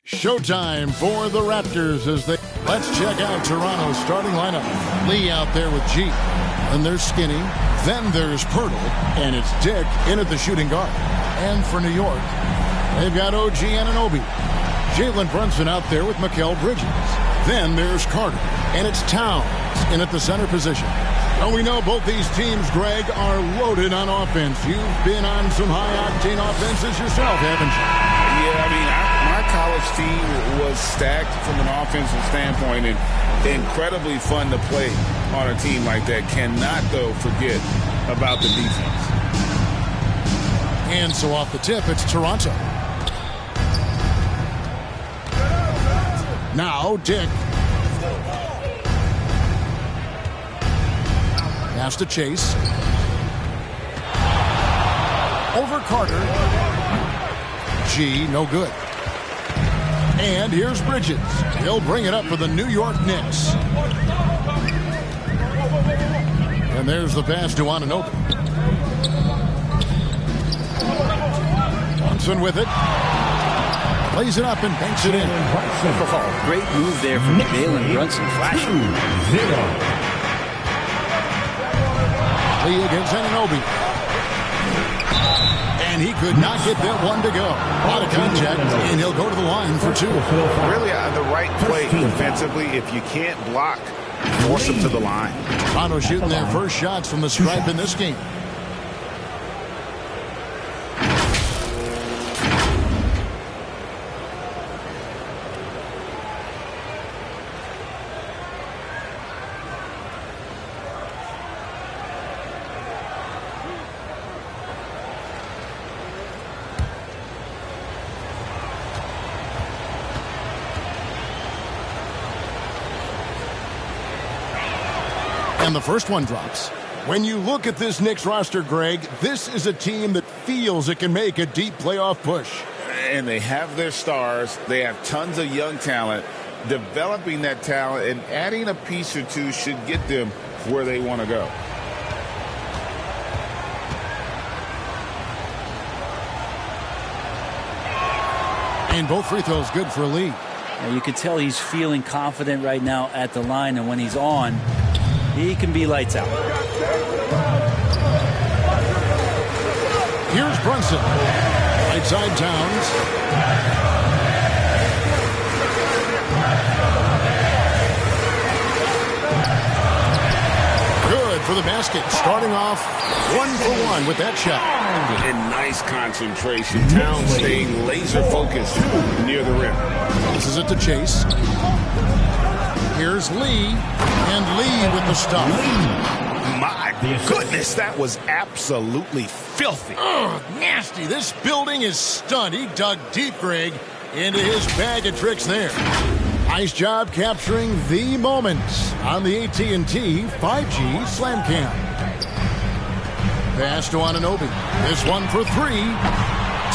Showtime for the Raptors as they... Let's check out Toronto's starting lineup. Lee out there with G. And there's Skinny. Then there's Pirtle. And it's Dick in at the shooting guard. And for New York, they've got OG Anunoby. Jalen Brunson out there with Mikal Bridges. Then there's Carter. And it's Towns in at the center position. And we know both these teams, Greg, are loaded on offense. You've been on some high-octane offenses yourself, haven't you? Yeah, I mean, my college team was stacked from an offensive standpoint and incredibly fun to play on a team like that. Cannot, though, forget about the defense. And so off the tip, it's Toronto. Now, Dick. Pass to Chase. Over Carter. G, no good. And here's Bridges. He'll bring it up for the New York Knicks. And there's the pass to Anunoby. Brunson with it. Plays it up and banks it in. Oh, great move there from Jalen Brunson. Flashing. Lee against Anunoby. And he could not get that one to go. Out of contact, and he'll go to the line for two. Really the right play defensively. If you can't block, force him to the line. Toronto shooting their first shots from the stripe in this game. And the first one drops. When you look at this Knicks roster, Greg, this is a team that feels it can make a deep playoff push. And they have their stars. They have tons of young talent. Developing that talent and adding a piece or two should get them where they want to go. And both free throws good for Lee. You can tell he's feeling confident right now at the line, and when he's on, he can be lights out. Here's Brunson. Right side Towns. Good for the basket. Starting off 1-for-1 with that shot. And nice concentration. Towns staying laser focused near the rim. This is it to Chase. Here's Lee, and Lee with the stuff. My goodness, that was absolutely filthy. Oh, nasty. This building is stunned. He dug deep, Greg, into his bag of tricks there. Nice job capturing the moment on the AT&T 5G Slam Cam. Pass to Anunoby. This one for three.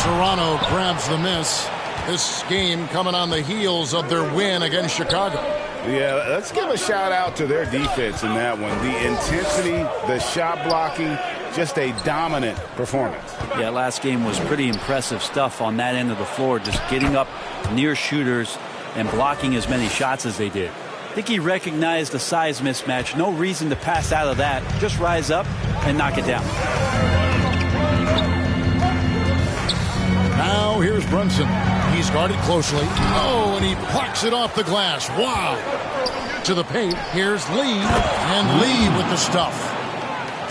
Toronto grabs the miss. This game coming on the heels of their win against Chicago. Yeah, let's give a shout out to their defense in that one. The intensity, the shot blocking, just a dominant performance. Yeah, last game was pretty impressive stuff on that end of the floor, just getting up near shooters and blocking as many shots as they did. I think he recognized the size mismatch. No reason to pass out of that. Just rise up and knock it down. Now here's Brunson. He's guarded closely. Oh, and he plucks it off the glass. Wow. To the paint. Here's Lee. And Lee with the stuff.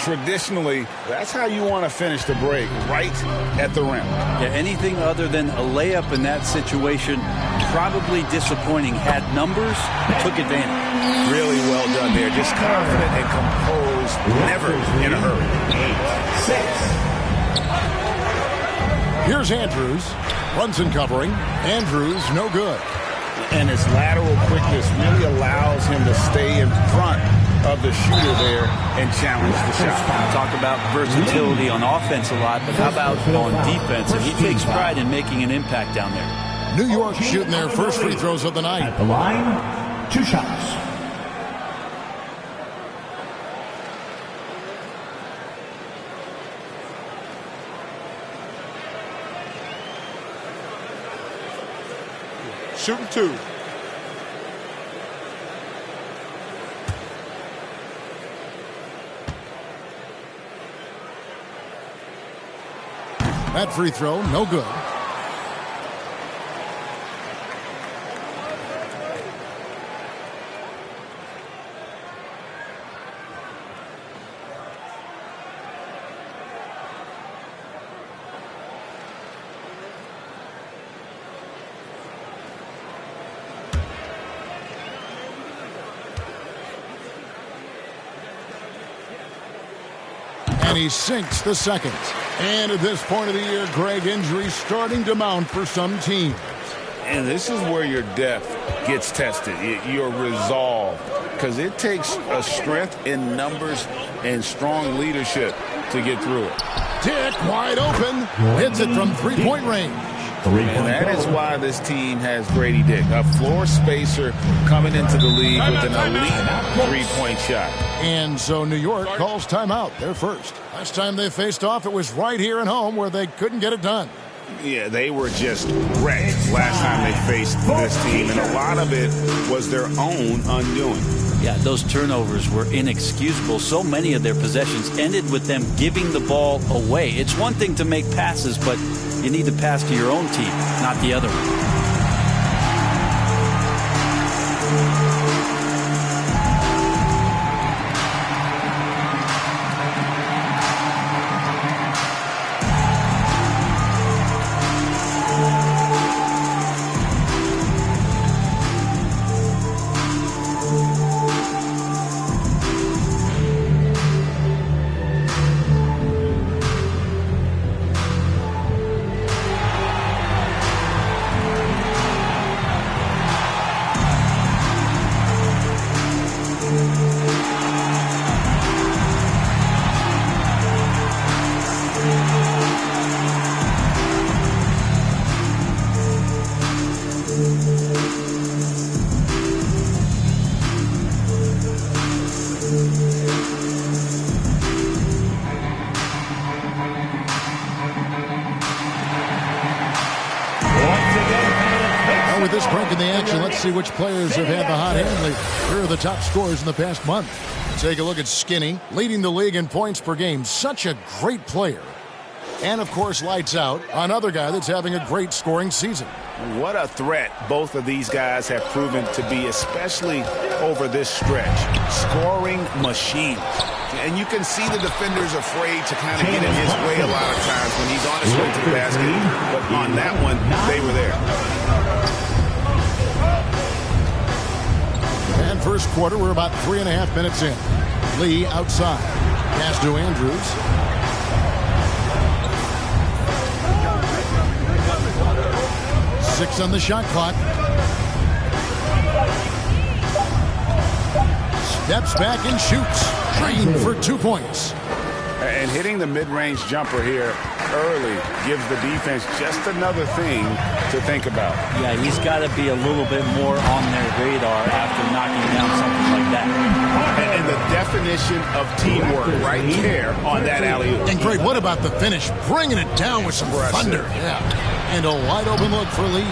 Traditionally, that's how you want to finish the break, right at the rim. Yeah, anything other than a layup in that situation, probably disappointing. Had numbers, took advantage. Really well done there. Just confident and composed, never in a hurry. 8-6. Here's Andrews. Brunson covering. Andrews, no good. And his lateral quickness really allows him to stay in front of the shooter there and challenge the shot. Talk about versatility on offense a lot, but how about on defense? And he takes pride in making an impact down there. New York shooting their first free throws of the night. At the line, 2 shots. shooting 2. That free throw, no good. And he sinks the second. And at this point of the year, Greg, injuries starting to mount for some teams. And this is where your depth gets tested, your resolve. Because it takes a strength in numbers and strong leadership to get through it. Dick wide open. Hits it from three-point range. And that is why this team has Grady Dick, a floor spacer coming into the league with an elite three-point shot. And so New York calls timeout. They're first. Last time they faced off, it was right here at home where they couldn't get it done. Yeah, they were just wrecked last time they faced this team, and a lot of it was their own undoing. Yeah, those turnovers were inexcusable. So many of their possessions ended with them giving the ball away. It's one thing to make passes, but you need to pass to your own team, not the other one. With this break in the action, let's see which players have had the hot hand. Here are the top scorers in the past month. Take a look at Skinny, leading the league in points per game. Such a great player. And, of course, lights out, another guy that's having a great scoring season. What a threat both of these guys have proven to be, especially over this stretch. Scoring machines. And you can see the defenders afraid to kind of get in his way a lot of times when he's on his way to the basket. But on that one, they were there. And first quarter, we're about 3.5 minutes in. Lee outside. Pass to Andrews. Six on the shot clock. Steps back and shoots. Green for 2 points. And hitting the mid-range jumper here early gives the defense just another thing to think about. Yeah, he's got to be a little bit more on their radar after knocking down something like that. And the definition of teamwork right there on that alley-oop. And Greg, what about the finish? Bringing it down with some thunder. Yeah. And a wide open look for Lee.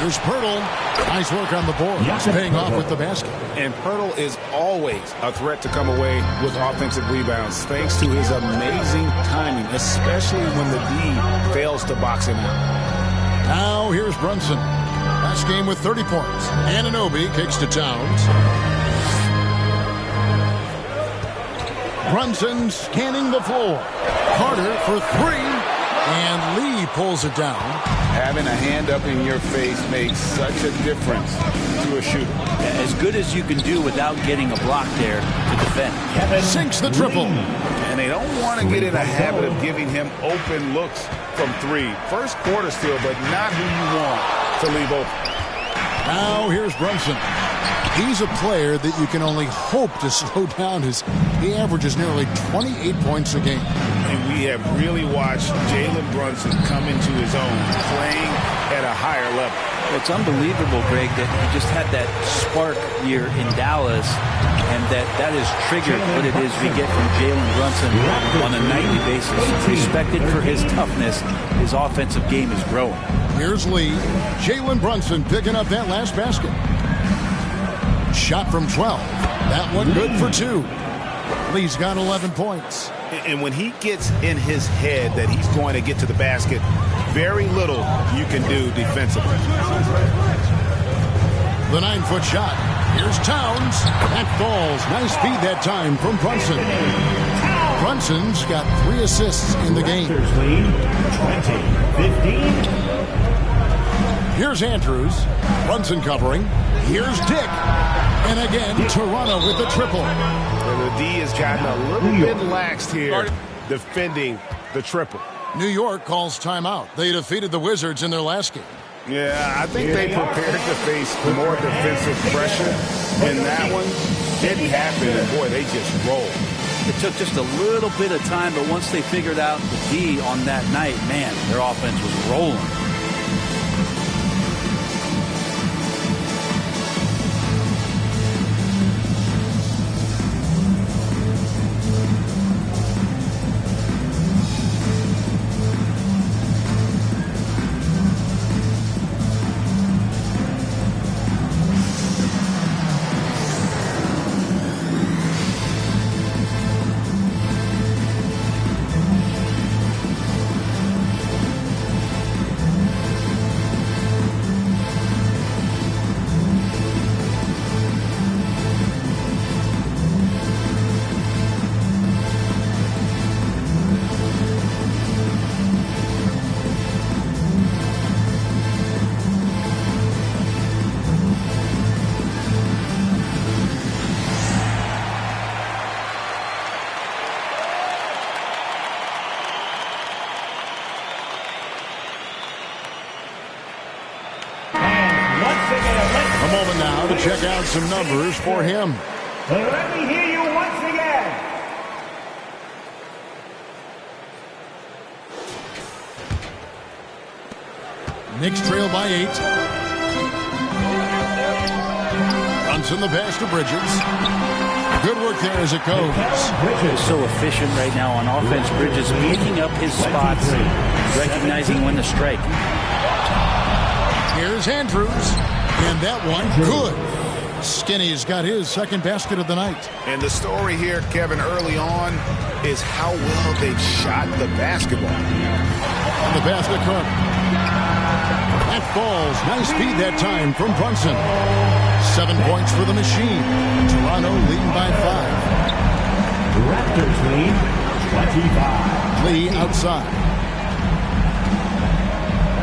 Here's Pirtle. Nice work on the board. He's paying off with the basket. And Pirtle is always a threat to come away with offensive rebounds thanks to his amazing timing, especially when the D fails to box him out. Now here's Brunson. Last game with 30 points. Anunoby kicks to Towns. Brunson scanning the floor. Carter for three. And Lee pulls it down. Having a hand up in your face makes such a difference to a shooter. As good as you can do without getting a block there to defend. Sinks the triple. And they don't want to get in a habit of giving him open looks from three. First quarter still, but not who you want to leave open. Now here's Brunson. He's a player that you can only hope to slow down. He averages nearly 28 points a game. And we have really watched Jalen Brunson come into his own, playing at a higher level. Well, it's unbelievable, Greg, that he just had that spark year in Dallas, and that has triggered what it is we get from Jalen Brunson on a nightly basis. Respected for his toughness, his offensive game is growing. Here's Lee. Jalen Brunson picking up that last basket. Shot from 12. That one good for 2. Lee's got 11 points. And when he gets in his head that he's going to get to the basket, very little you can do defensively. The 9-foot shot. Here's Towns. That falls. Nice feed that time from Brunson. Brunson's got 3 assists in the game. 20-15. Here's Andrews. Brunson covering. Here's Dick. And again, Toronto with the triple. And the D has gotten a little bit laxed here defending the triple. New York calls timeout. They defeated the Wizards in their last game. Yeah, I think they prepared to face more defensive pressure in that one. Didn't happen, and boy, they just rolled. It took just a little bit of time, but once they figured out the D on that night, man, their offense was rolling. Check out some numbers for him. Let me hear you once again. Knicks trail by 8. Brunson the pass to Bridges. Good work there as it goes. He's so efficient right now on offense. Bridges picking up his spots, recognizing when to strike. Here's Andrews. And that one, good. Skinny's got his second basket of the night. And the story here, Kevin, early on is how well they've shot the basketball. And the basket front. That falls. Nice feed that time from Brunson. 7 points for the machine. Toronto leading by 5. Raptors lead 25. Lee outside.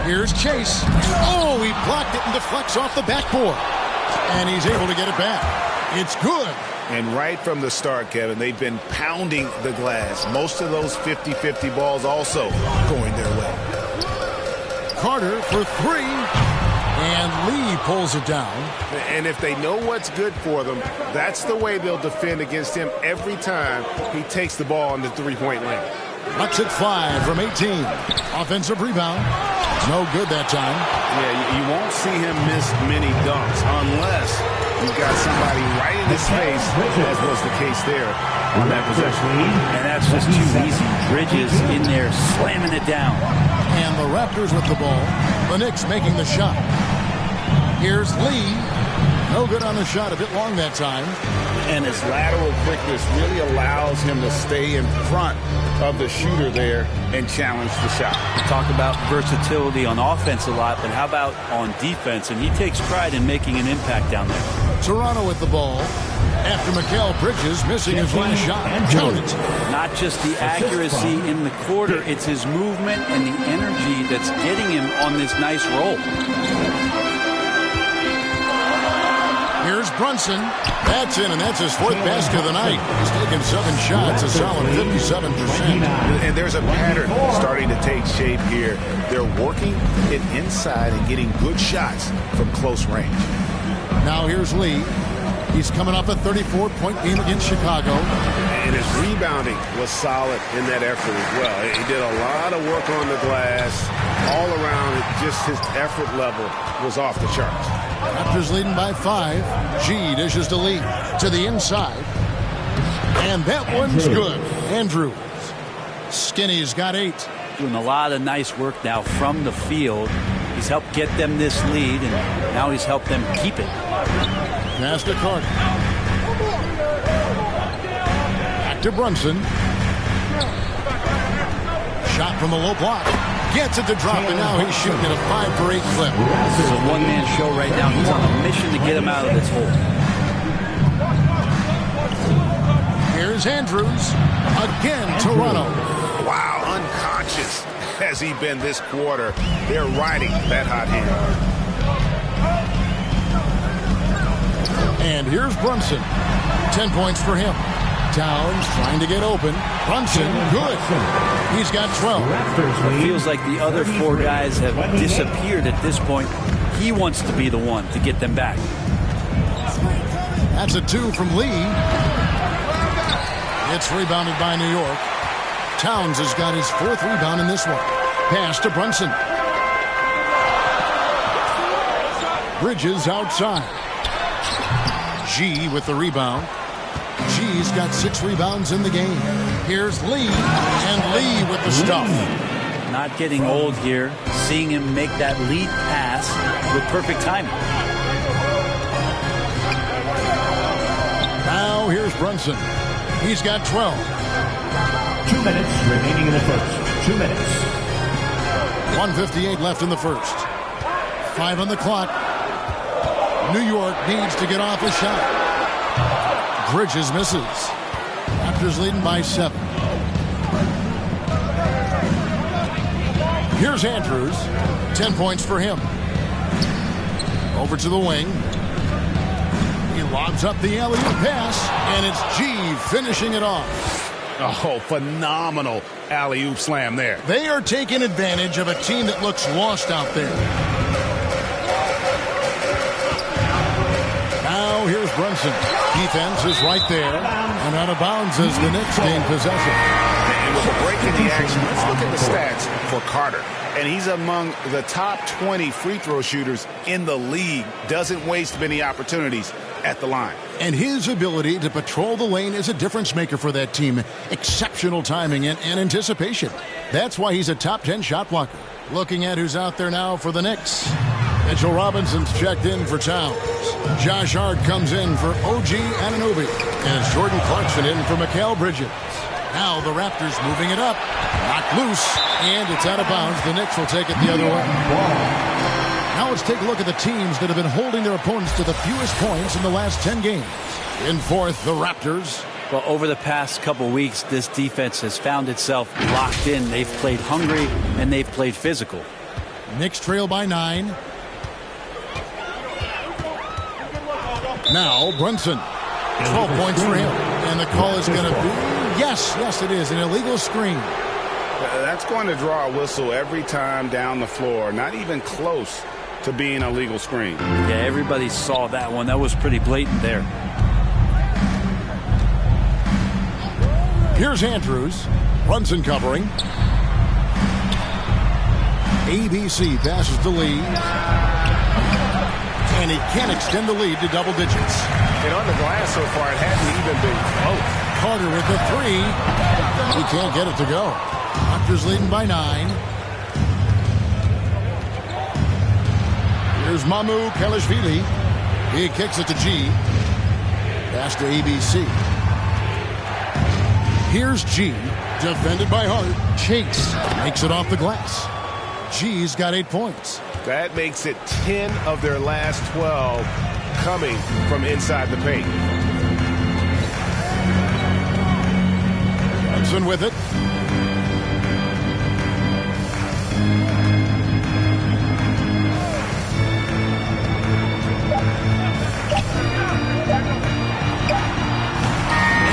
Here's Chase. Oh, he blocked it and deflects off the backboard. And he's able to get it back. It's good. And right from the start, Kevin, they've been pounding the glass. Most of those 50-50 balls also going their way. Carter for 3. And Lee pulls it down. And if they know what's good for them, that's the way they'll defend against him every time he takes the ball in the three-point lane. Lets it fly from 18. Offensive rebound. No good that time. Yeah, you won't see him miss many dunks unless you've got somebody right in his face, as was the case there on that possession. And that's just too easy. Bridges in there slamming it down. And the Raptors with the ball. The Knicks making the shot. Here's Lee. No good on the shot. A bit long that time. And his lateral quickness really allows him to stay in front of the shooter there and challenge the shot. We talk about versatility on offense a lot, but how about on defense? And he takes pride in making an impact down there. Toronto with the ball. After Mikal Bridges missing his last shot. Count it. Not just the accuracy in the quarter, it's his movement and the energy that's getting him on this nice roll. Here's Brunson. That's in, and that's his 4th basket of the night. He's taken 7 shots, a solid 57%. And there's a pattern starting to take shape here. They're working it inside and getting good shots from close range. Now here's Lee. He's coming off a 34-point game against Chicago. And his rebounding was solid in that effort as well. He did a lot of work on the glass. All around, just his effort level was off the charts. Raptors leading by 5. G dishes to Lee to the inside. And that one's good. Andrews. Skinny's got 8. Doing a lot of nice work now from the field. He's helped get them this lead, and now he's helped them keep it. Pass to Carter. Back to Brunson. Shot from the low block. Gets it to drop, and now he's shooting at a 5 for 8 clip. This is a one-man show right now. He's on a mission to get him out of this hole. Here's Andrews. Again, Toronto. Wow, unconscious has he been this quarter. They're riding that hot hand. And here's Brunson. 10 points for him. Towns trying to get open. Brunson, good. He's got 12. It feels like the other 4 guys have disappeared at this point. He wants to be the one to get them back. That's a 2 from Lee. It's rebounded by New York. Towns has got his 4th rebound in this one. Pass to Brunson. Bridges outside. G with the rebound. G's got 6 rebounds in the game. Here's Lee, and Lee with the stuff. Not getting old here. Seeing him make that lead pass with perfect timing. Now here's Brunson. He's got 12. 2 minutes remaining in the first. 2 minutes. 1:58 left in the first. 5 on the clock. New York needs to get off a shot. Bridges misses. Raptors leading by 7. Here's Andrews. 10 points for him. Over to the wing. He lobs up the alley-oop pass, and it's G finishing it off. Oh, phenomenal alley-oop slam there. They are taking advantage of a team that looks lost out there. Now here's Brunson. Defense is right there, and out of bounds as the Knicks gain possession. And with a break in the action, let's look at the stats for Carter. And he's among the top 20 free throw shooters in the league. Doesn't waste many opportunities at the line. And his ability to patrol the lane is a difference maker for that team. Exceptional timing and anticipation. That's why he's a top 10 shot blocker. Looking at who's out there now for the Knicks. Mitchell Robinson's checked in for Towns. Josh Hart comes in for OG Anunoby. And it's Jordan Clarkson in for Mikal Bridges. Now the Raptors moving it up. Knocked loose, and it's out of bounds. The Knicks will take it the other way. Now let's take a look at the teams that have been holding their opponents to the fewest points in the last 10 games. In fourth, the Raptors. Well, over the past couple weeks, this defense has found itself locked in. They've played hungry, and they've played physical. Knicks trail by 9. Now Brunson. 12 points for him. And the call is going to be, yes, it is, an illegal screen. That's going to draw a whistle every time down the floor. Not even close to being a legal screen. Yeah, everybody saw that one. That was pretty blatant there. Here's Andrews. Brunson covering. ABC passes to Lee. And he can't extend the lead to double digits. And on the glass so far, it hasn't even been close. Carter with the 3. He can't get it to go. Raptors leading by 9. Here's Mamu Kelishvili. He kicks it to G. Pass to ABC. Here's G. Defended by Hart. Chase makes it off the glass. G's got 8 points. That makes it 10 of their last 12 coming from inside the paint. Brunson with it.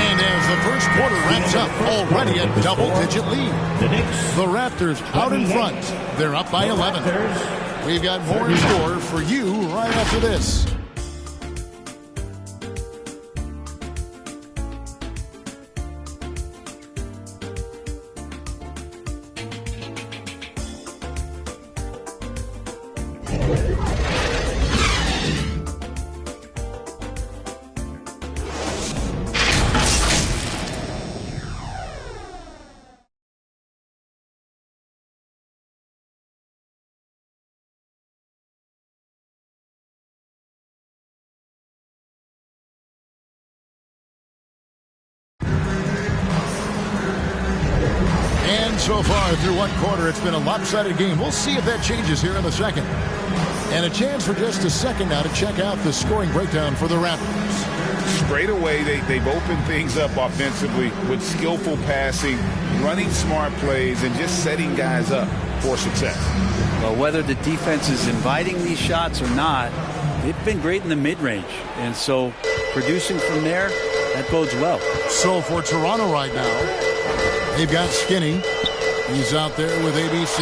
And as the first quarter wraps up, already a double-digit lead. The Raptors out in front. They're up by 11. We've got more in store for you right after this. So far through one quarter, it's been a lopsided game. We'll see if that changes here in the second. And a chance for just a second now to check out the scoring breakdown for the Raptors. Straight away, they've opened things up offensively with skillful passing, running smart plays, and just setting guys up for success. Well, whether the defense is inviting these shots or not, they've been great in the mid-range. And so producing from there, that bodes well. So for Toronto right now, they've got Skinny. He's out there with ABC.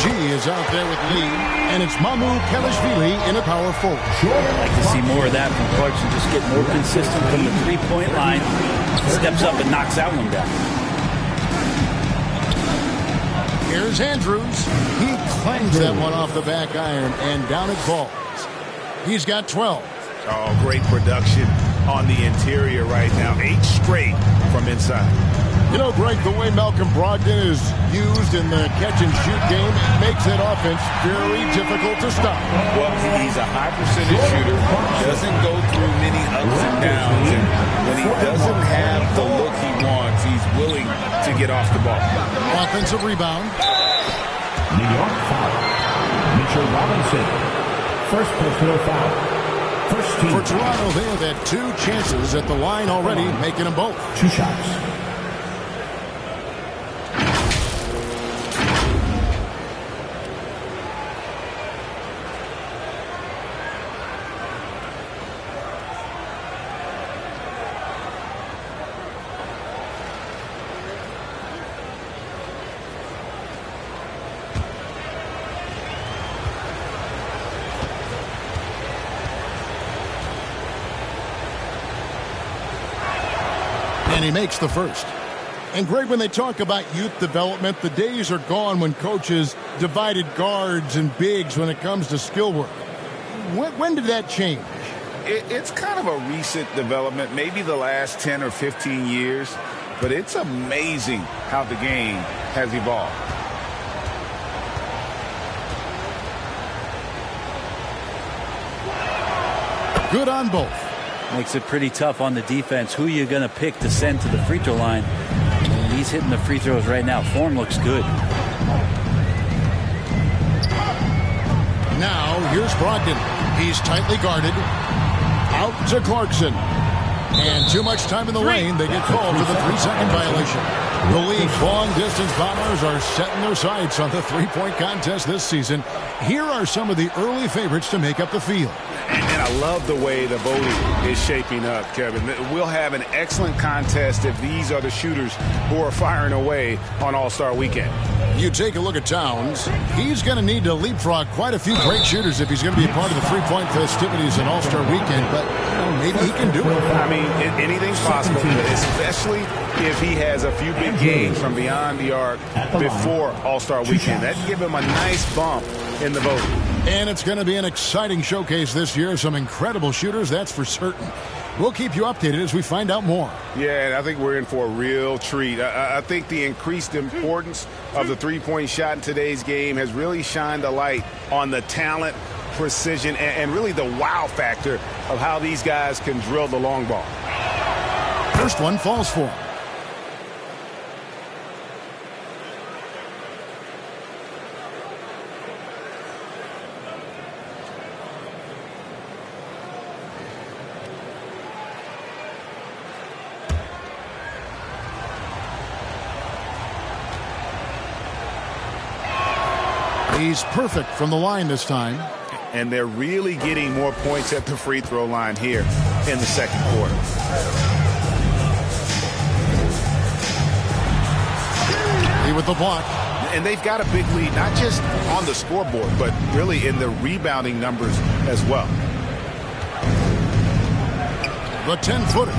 G is out there with Lee. And it's Mamu Kelishvili in a power forward. I'd like to see more of that from Clarkson. Just get more consistent from the three-point line. Steps up and knocks that one down. Here's Andrews. He clangs that one off the back iron and down it falls. He's got 12. Oh, great production on the interior right now. 8 straight from inside. You know, Greg, the way Malcolm Brogdon is used in the catch-and-shoot game, it makes that offense very difficult to stop. Well, he's a high-percentage shooter, doesn't go through many ups and downs, and when he doesn't have the look he wants, he's willing to get off the ball. Offensive rebound. New York foul. Mitchell Robinson. First personal foul. First team. For Toronto, they have had 2 chances at the line already, making them both. 2 shots. And he makes the first. And Greg, when they talk about youth development, the days are gone when coaches divided guards and bigs when it comes to skill work. When did that change? It's kind of a recent development, maybe the last 10 or 15 years, but it's amazing how the game has evolved. Good on both. Makes it pretty tough on the defense. Who you going to pick to send to the free throw line? And he's hitting the free throws right now. Form looks good. Now, here's Brogdon. He's tightly guarded. Out to Clarkson. And too much time in the lane. They get called for the 3-second violation. The league's long-distance bombers are setting their sights on the three-point contest this season. Here are some of the early favorites to make up the field. And I love the way the voting is shaping up, Kevin. We'll have an excellent contest if these are the shooters who are firing away on All-Star Weekend. You take a look at Towns. He's going to need to leapfrog quite a few great shooters if he's going to be a part of the three-point festivities in All-Star Weekend. But maybe he can do it. I mean, anything's possible, especially if he has a few big games from beyond the arc before All-Star Weekend. That can give him a nice bump in the voting. And it's going to be an exciting showcase this year. Some incredible shooters, that's for certain. We'll keep you updated as we find out more. Yeah, and I think we're in for a real treat. I think the increased importance of the three-point shot in today's game has really shined a light on the talent, precision, and really the wow factor of how these guys can drill the long ball. First one falls for him. He's perfect from the line this time. And they're really getting more points at the free throw line here in the second quarter. He with the block. And they've got a big lead, not just on the scoreboard, but really in the rebounding numbers as well. The 10-footer.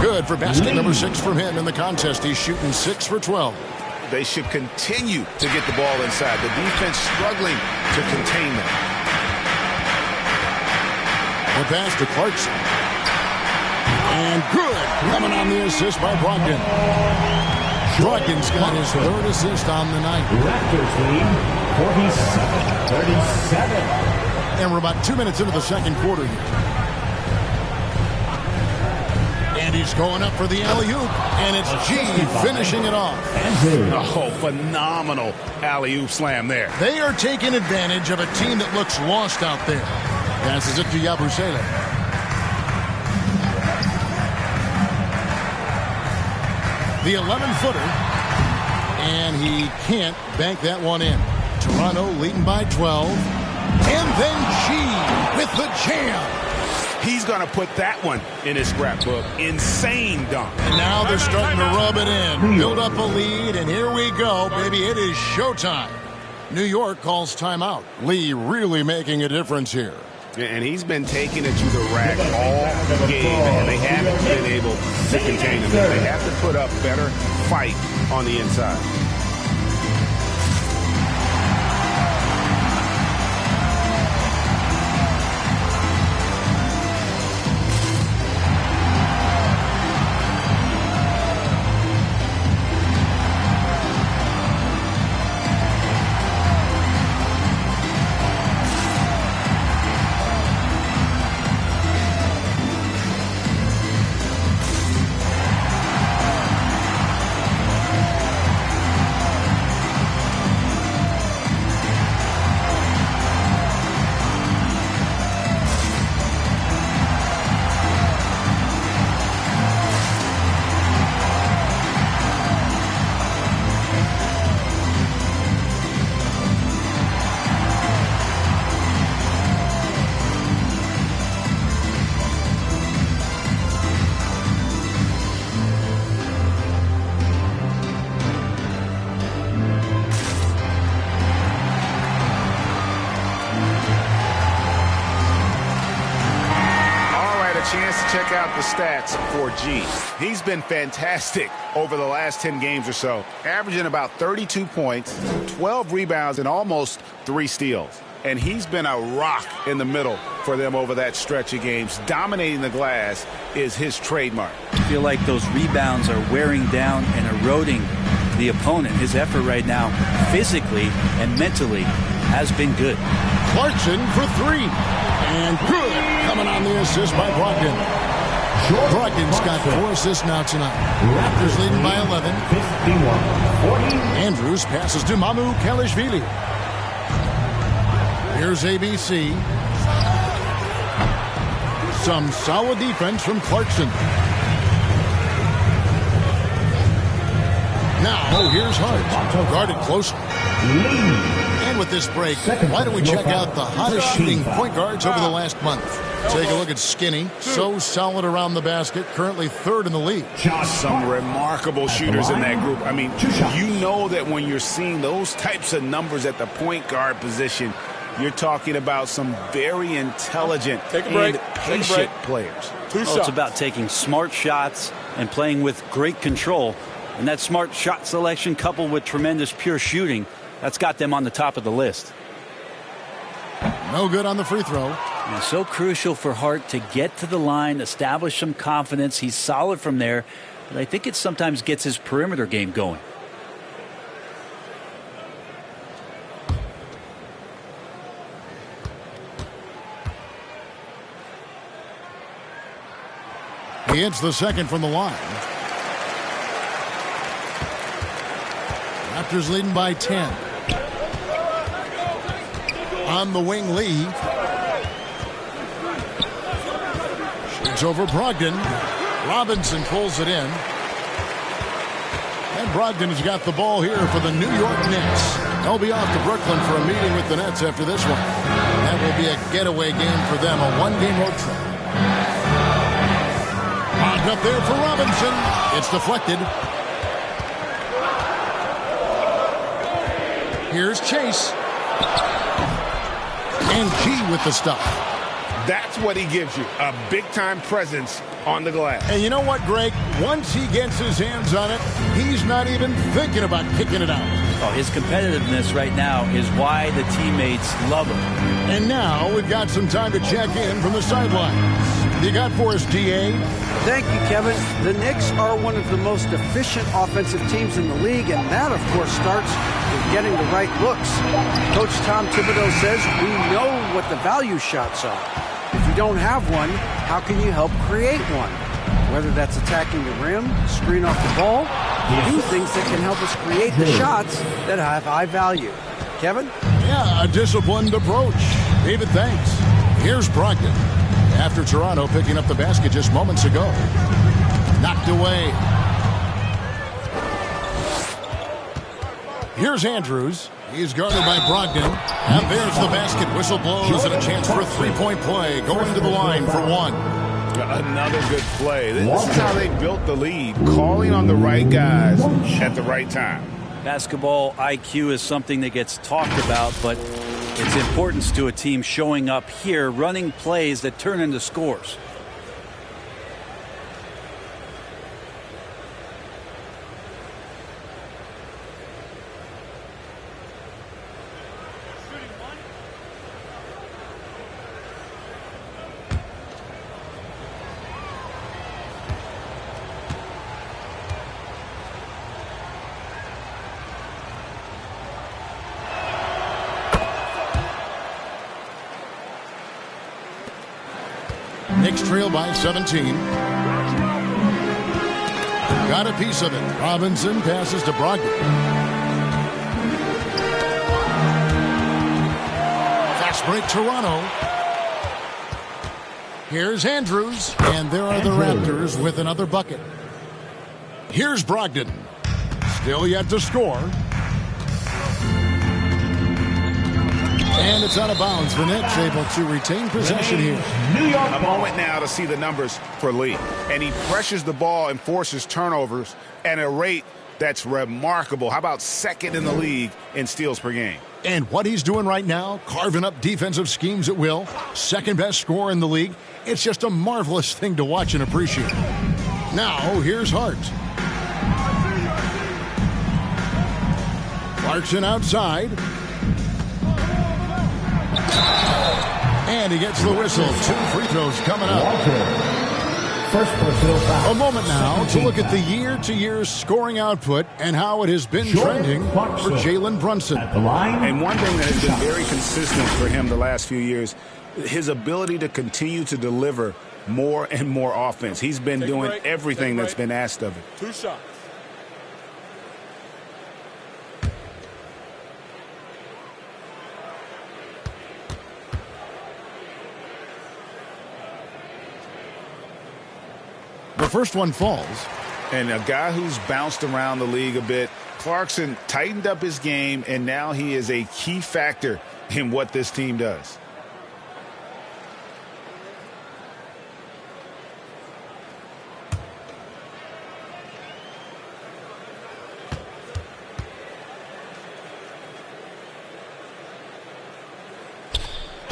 Good for basket number 6 from him in the contest. He's shooting 6 for 12. They should continue to get the ball inside. The defense struggling to contain them. The pass to Clarkson. And good. Coming on the assist by Brogdon. Brogdon's got his 3rd assist on the night. Raptors lead 47-37. And we're about 2 minutes into the second quarter here. And he's going up for the alley-oop. And it's G finishing it off. Oh, phenomenal alley-oop slam there. They are taking advantage of a team that looks lost out there. Passes it to Yabusele. The 11-footer. And he can't bank that one in. Toronto leading by 12. And then G with the jam. He's going to put that one in his scrapbook. Insane dunk. And now they're starting to rub it in. Build up a lead, and here we go, baby. It is showtime. New York calls timeout. Lee really making a difference here. And he's been taking it to the rack all game, and they haven't been able to contain him. They have to put up better fight on the inside. Check out the stats for G. He's been fantastic over the last 10 games or so, averaging about 32 points, 12 rebounds, and almost 3 steals. And he's been a rock in the middle for them over that stretch of games. Dominating the glass is his trademark. I feel like those rebounds are wearing down and eroding the opponent. His effort right now, physically and mentally, has been good. Clarkson for 3. And good. Coming on the assist by Brogdon. Brogdon's got 4 assists now tonight. Raptors leading by 11. Andrews passes to Mamu Kelishvili. Here's ABC. Some solid defense from Clarkson. Now, here's Hart. Guarded closely. And with this break, why don't we check out the hottest shooting point guards over the last month? Take a look at Skinny. So solid around the basket. Currently 3rd in the league. Some remarkable shooters in that group. I mean, you know that when you're seeing those types of numbers at the point guard position, you're talking about some very intelligent and patient players. It's about taking smart shots and playing with great control. And that smart shot selection coupled with tremendous pure shooting, that's got them on the top of the list. No good on the free throw. And so crucial for Hart to get to the line, establish some confidence. He's solid from there. But I think it sometimes gets his perimeter game going. He hits the second from the line. Raptors leading by 10. On the wing, Lee. Shoots over Brogdon. Robinson pulls it in. And Brogdon has got the ball here for the New York Knicks. They'll be off to Brooklyn for a meeting with the Nets after this one. That will be a getaway game for them, a one-game road trip. Locked up there for Robinson. It's deflected. Here's Chase. And G with the stuff. That's what he gives you, a big-time presence on the glass. And you know what, Greg? Once he gets his hands on it, he's not even thinking about kicking it out. Oh, his competitiveness right now is why the teammates love him. And now we've got some time to check in from the sidelines. You got for us, D.A.? Thank you, Kevin. The Knicks are one of the most efficient offensive teams in the league, and that, of course, starts with getting the right looks. Coach Tom Thibodeau says we know what the value shots are. If you don't have one, how can you help create one? whether that's attacking the rim, screen off the ball, do things that can help us create the shots that have high value. Kevin? Yeah, a disciplined approach. David, thanks. Here's Brogdon. After Toronto picking up the basket just moments ago. Knocked away. Here's Andrews. He's guarded by Brogdon. And there's the basket. Whistle blows and a chance for a three-point play. Going to the line for one. Another good play. This is how they built the lead. Calling on the right guys at the right time. Basketball IQ is something that gets talked about, but its importance to a team showing up here, running plays that turn into scores. Knicks trail by 17. Got a piece of it. Robinson passes to Brogdon. Fast break Toronto. Here's Andrews. And there are the Raptors with another bucket. Here's Brogdon. Still yet to score. And it's out of bounds. The Nets able to retain possession here. A moment now to see the numbers for Lee. And he pressures the ball and forces turnovers at a rate that's remarkable. How about second in the league in steals per game? And what he's doing right now, carving up defensive schemes at will. Second best scorer in the league. It's just a marvelous thing to watch and appreciate. Now, here's Hart. Clarkson outside. And he gets the whistle. 2 free throws coming up. First personal foul. A moment now to look at the year-to-year scoring output and how it has been trending for Jalen Brunson. At the line. And one thing that has been very consistent for him the last few years, his ability to continue to deliver more and more offense. He's been doing everything that's been asked of him. 2 shots. The first one falls. And a guy who's bounced around the league a bit, Clarkson tightened up his game, and now he is a key factor in what this team does.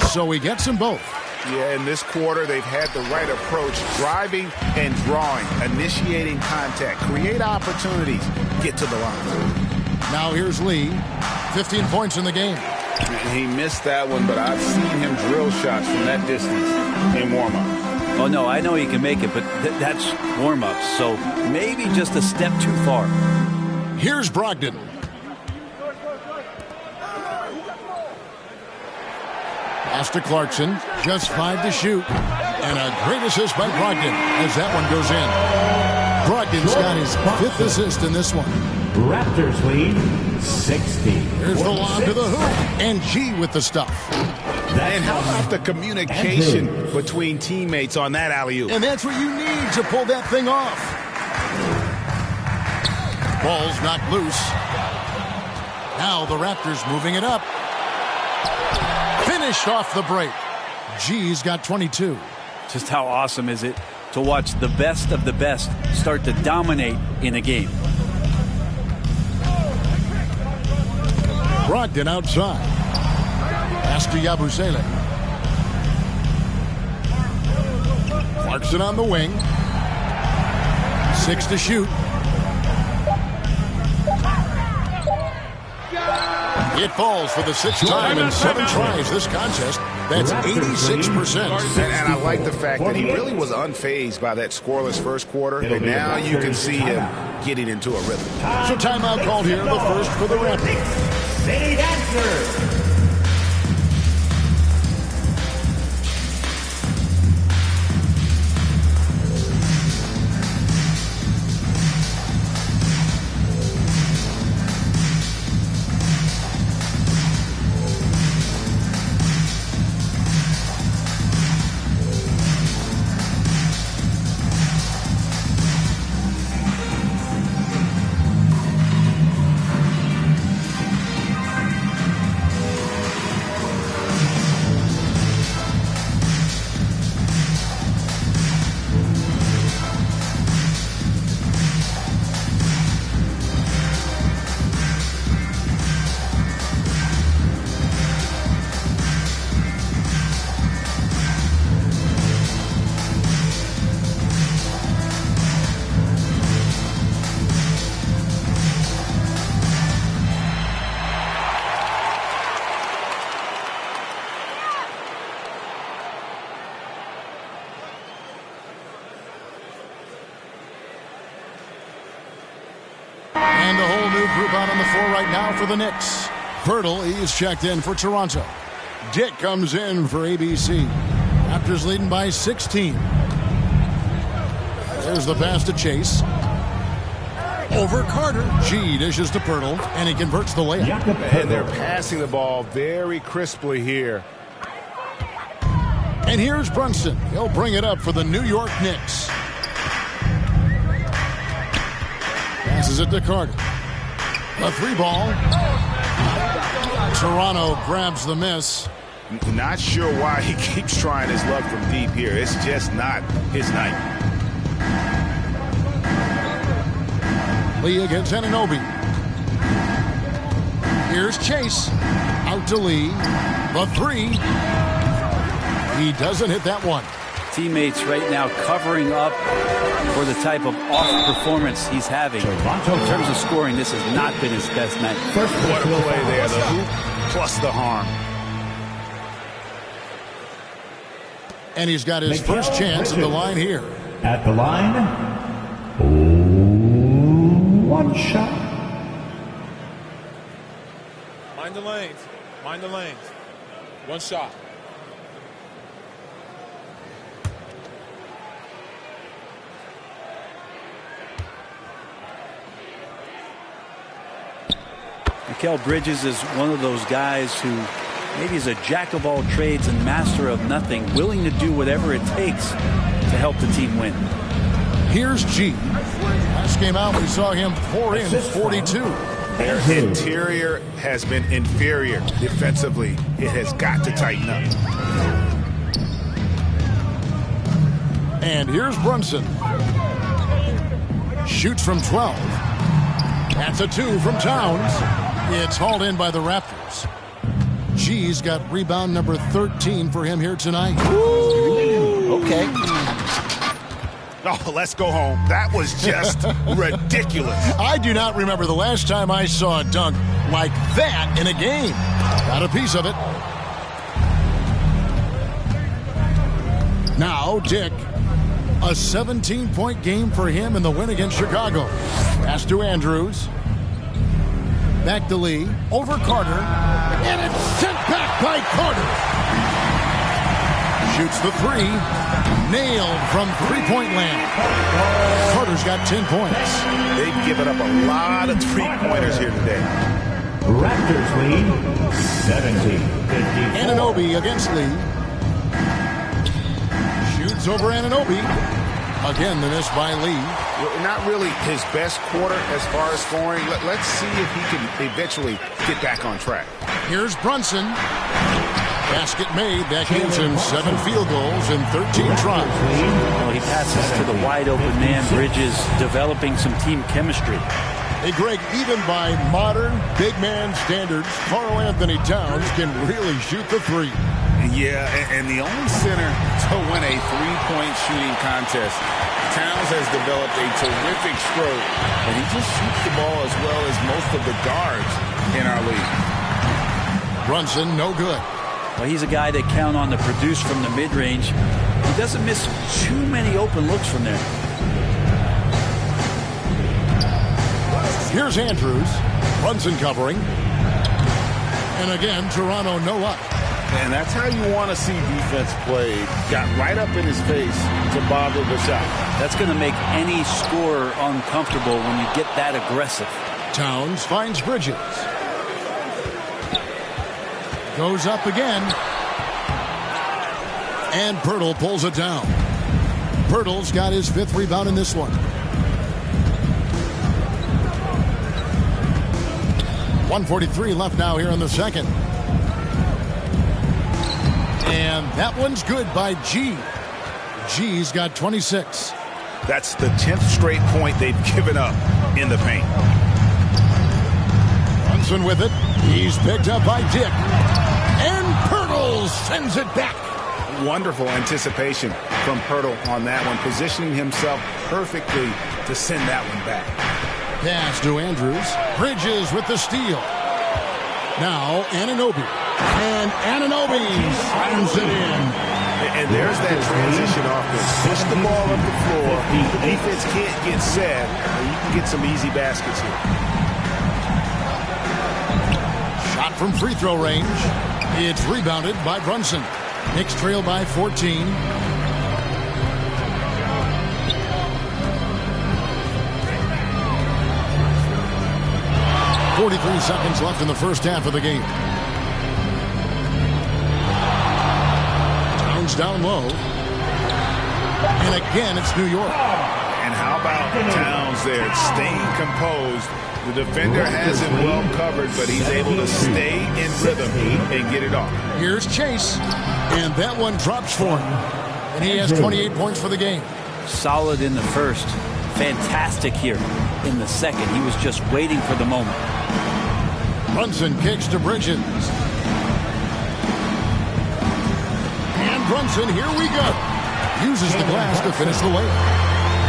So he gets them both. Yeah, in this quarter, they've had the right approach, driving and drawing, initiating contact, create opportunities, get to the line. Now here's Lee, 15 points in the game. He missed that one, but I've seen him drill shots from that distance in warm-up. Oh, no, I know he can make it, but that's warm-ups, so maybe just a step too far. Here's Brogdon. Pass to Clarkson, just 5 to shoot. And a great assist by Brogdon as that one goes in. Brogdon's got his 5th assist in this one. Raptors lead 60. Here's the lob to the hoop. And G with the stuff. And how about the communication between teammates on that alley-oop? And that's what you need to pull that thing off. Ball's knocked loose. Now the Raptors moving it up. Finished off the break. G's got 22. Just how awesome is it to watch the best of the best start to dominate in a game? Brogdon outside. Pass to Yabusele. Clarkson on the wing. 6 to shoot. It falls for the 6th time in 7 tries this contest. That's 86%. And I like the fact that he really was unfazed by that scoreless first quarter. And now you can see him getting into a rhythm. So timeout called here, the first for the Raptors. City Dancers. about on the floor right now for the Knicks. Pirtle, he is checked in for Toronto. Dick comes in for ABC. Raptors leading by 16. There's the pass to Chase. Over Carter. G dishes to Pirtle, and he converts the layup. And they're passing the ball very crisply here. And here's Brunson. He'll bring it up for the New York Knicks. Passes it to Carter. A 3-ball. Toronto grabs the miss. Not sure why he keeps trying his luck from deep here. It's just not his night. Lee against Anunoby. Here's Chase. Out to Lee. The 3. He doesn't hit that one. Teammates right now covering up for the type of off performance he's having. In terms of scoring, this has not been his best night. What a play there. The hoop plus the harm. And he's got his first chance at the line here. At the line, one shot. Mind the lanes. Mind the lanes. One shot. Mikal Bridges is one of those guys who maybe is a jack of all trades and master of nothing, willing to do whatever it takes to help the team win. Here's G. Last game out, we saw him pour in 42. Their interior has been inferior defensively. It has got to tighten up. And here's Brunson. Shoots from 12. That's a 2 from Towns. It's hauled in by the Raptors. G's got rebound number 13 for him here tonight. Ooh, okay. Oh, let's go home. That was just ridiculous. I do not remember the last time I saw a dunk like that in a game. Got a piece of it. Now, Dick. A 17-point game for him in the win against Chicago. Pass to Andrews. Back to Lee. Over Carter. And it's sent back by Carter. Shoots the 3. Nailed from three-point land. Carter's got 10 points. They've given up a lot of three-pointers here today. Raptors lead 70-54. Anunoby against Lee. Shoots over Anunoby. Again, the miss by Lee. Not really his best quarter as far as scoring. Let's see if he can eventually get back on track. Here's Brunson. Basket made. That gives him 7 field goals in 13 tries. Well, he passes to the wide-open man. Bridges developing some team chemistry. Hey, Greg, even by modern big man standards, Karl Anthony Towns can really shoot the 3. Yeah, and the only center to win a three-point shooting contest. Towns has developed a terrific stroke, and he just shoots the ball as well as most of the guards in our league. Brunson, no good. Well, he's a guy that count on to produce from the mid-range. He doesn't miss too many open looks from there. Here's Andrews. Brunson covering. And again, Toronto no luck. And that's how you want to see defense played. Got right up in his face to bother the shot. That's going to make any scorer uncomfortable when you get that aggressive. Towns finds Bridges. Goes up again. And Pirtle pulls it down. Pirtle's got his 5th rebound in this one. 1:43 left now here in the second. And that one's good by G. G's got 26. That's the 10th straight point they've given up in the paint. Brunson with it. He's picked up by Dick. And Pirtle sends it back. Wonderful anticipation from Pirtle on that one, positioning himself perfectly to send that one back. Pass to Andrews. Bridges with the steal. Now Anunoby. And Anunoby slams it in. And there's that transition offense. Push the ball up the floor. The defense can't get set, and you can get some easy baskets here. Shot from free throw range. It's rebounded by Brunson. Knicks trail by 14. .43 seconds left in the first half of the game. Towns down low. And again, it's New York. And how about Towns there, staying composed? The defender has him well covered, but he's able to stay in rhythm and get it off. Here's Chase, and that one drops for him. And he has 28 points for the game. Solid in the first. Fantastic here in the second. He was just waiting for the moment. Brunson kicks to Bridges. And Brunson, here we go. Uses the glass to finish the layup.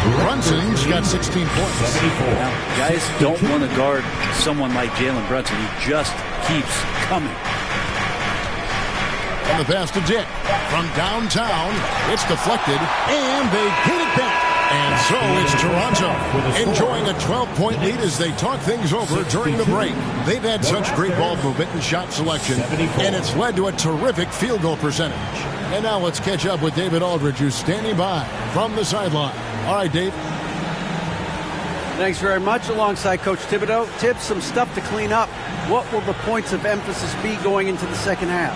Brunson's got 16 points. Now, guys don't want to guard someone like Jalen Brunson. He just keeps coming. And the pass to Dick. From downtown, it's deflected, and they get it back. And so it's Toronto enjoying a 12-point lead as they talk things over during the break. They've had such great ball movement and shot selection, and it's led to a terrific field goal percentage. And now let's catch up with David Aldridge, who's standing by from the sideline. All right, Dave. Thanks very much. Alongside Coach Thibodeau. Tibbs, some stuff to clean up. What will the points of emphasis be going into the second half?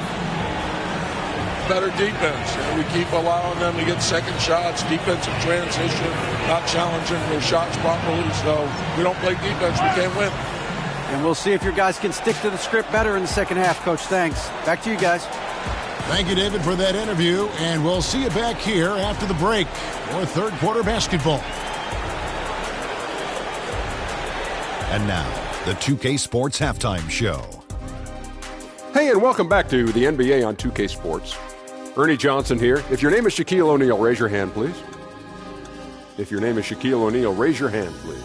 Better defense. We keep allowing them to get second shots, defensive transition, not challenging their shots properly. So we don't play defense, we can't win. And we'll see if your guys can stick to the script better in the second half, Coach. Thanks. Back to you guys. Thank you, David, for that interview, and we'll see you back here after the break for third quarter basketball. And now, the 2K Sports Halftime Show. Hey, and welcome back to the NBA on 2K Sports. Ernie Johnson here. If your name is Shaquille O'Neal, raise your hand, please. If your name is Shaquille O'Neal, raise your hand, please.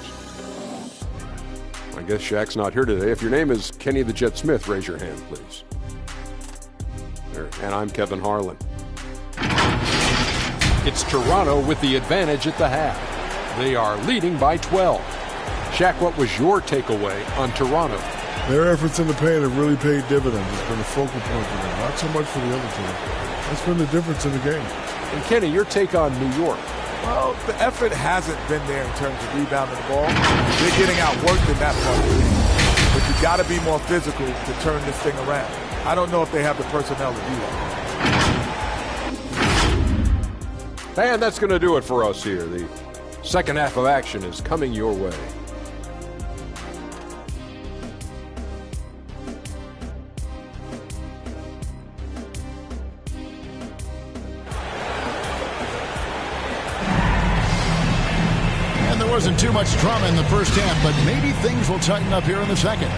I guess Shaq's not here today. If your name is Kenny the Jet Smith, raise your hand, please. There. And I'm Kevin Harlan. It's Toronto with the advantage at the half. They are leading by 12. Shaq, what was your takeaway on Toronto? Their efforts in the paint have really paid dividends. It's been a focal point for them, not so much for the other team. That's been the difference in the game. And Kenny, your take on New York? Well, the effort hasn't been there in terms of rebounding the ball. They're getting outworked in that part of the game. But you got to be more physical to turn this thing around. I don't know if they have the personnel to do that. And that's going to do it for us here. The second half of action is coming your way. Wasn't too much drama in the first half, but maybe things will tighten up here in the second.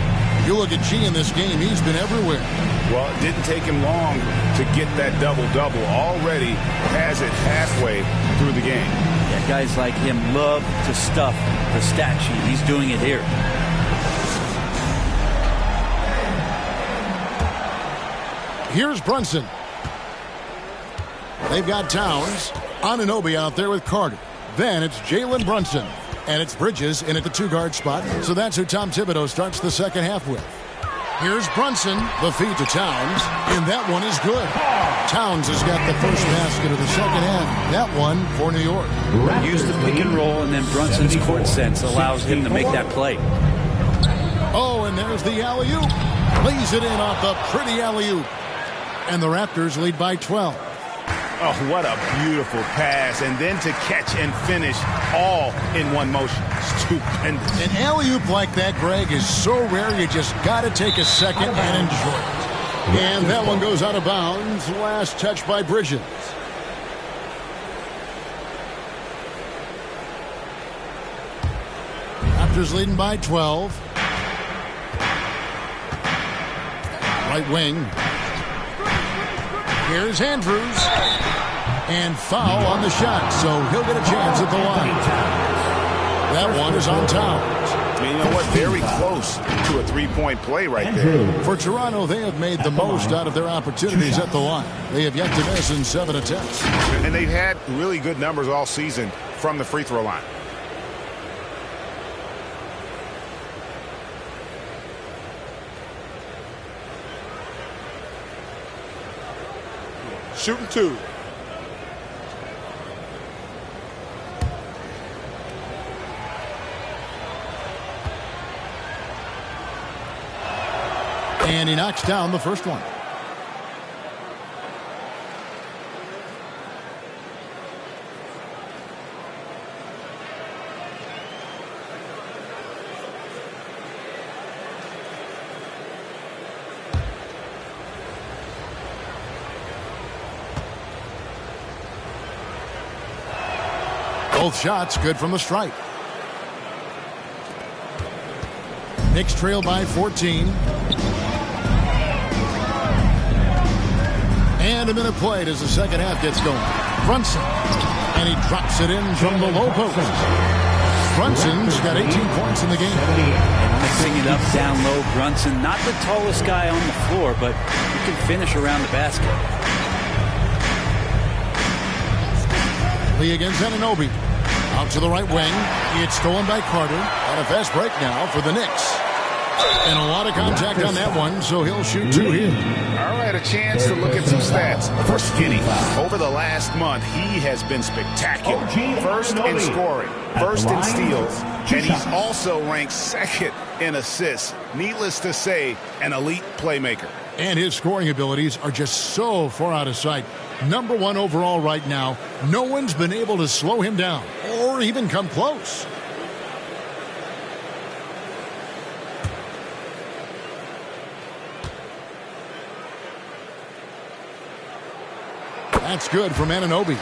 You look at G in this game, he's been everywhere. Well, it didn't take him long to get that double-double. Already has it halfway through the game. Yeah, guys like him love to stuff the stat sheet. He's doing it here. Here's Brunson. They've got Towns. Anunoby out there with Carter. Then it's Jalen Brunson. And it's Bridges in at the two-guard spot. So that's who Tom Thibodeau starts the second half with. Here's Brunson, the feed to Towns, and that one is good. Towns has got the first basket of the second half. That one for New York. Use the pick and roll, and then Brunson's court sense allows him to make that play. Oh, and there's the alley-oop. Lays it in off the pretty alley-oop. And the Raptors lead by 12. Oh, what a beautiful pass. And then to catch and finish all in one motion. Stupendous. An alley-oop like that, Greg, is so rare you just got to take a second and enjoy it. And that one goes out of bounds. Last touch by Bridges. Raptors leading by 12. Right wing. Here's Andrews. And foul on the shot, so he'll get a chance at the line. That one is on Towns. You know what? Very close to a three-point play right there. For Toronto, they have made the most out of their opportunities at the line. They have yet to miss in 7 attempts. And they've had really good numbers all season from the free throw line. shooting 2. And he knocks down the first one. Both shots good from the stripe. Knicks trail by 14. And a minute played as the second half gets going. Brunson. And he drops it in from the low post. Brunson's got 18 points in the game. And mixing it up down low, Brunson, not the tallest guy on the floor, but he can finish around the basket. Lee against Anunoby. Out to the right wing. It's stolen by Carter. On a fast break now for the Knicks. And a lot of contact on that one, so he'll shoot 2 here. All right, a chance to look at some stats for Skinny. Over the last month, he has been spectacular. First in scoring, first in steals, and he's also ranked second in assists. Needless to say, an elite playmaker. And his scoring abilities are just so far out of sight. Number 1 overall right now. No one's been able to slow him down or even come close. That's good from Anunoby.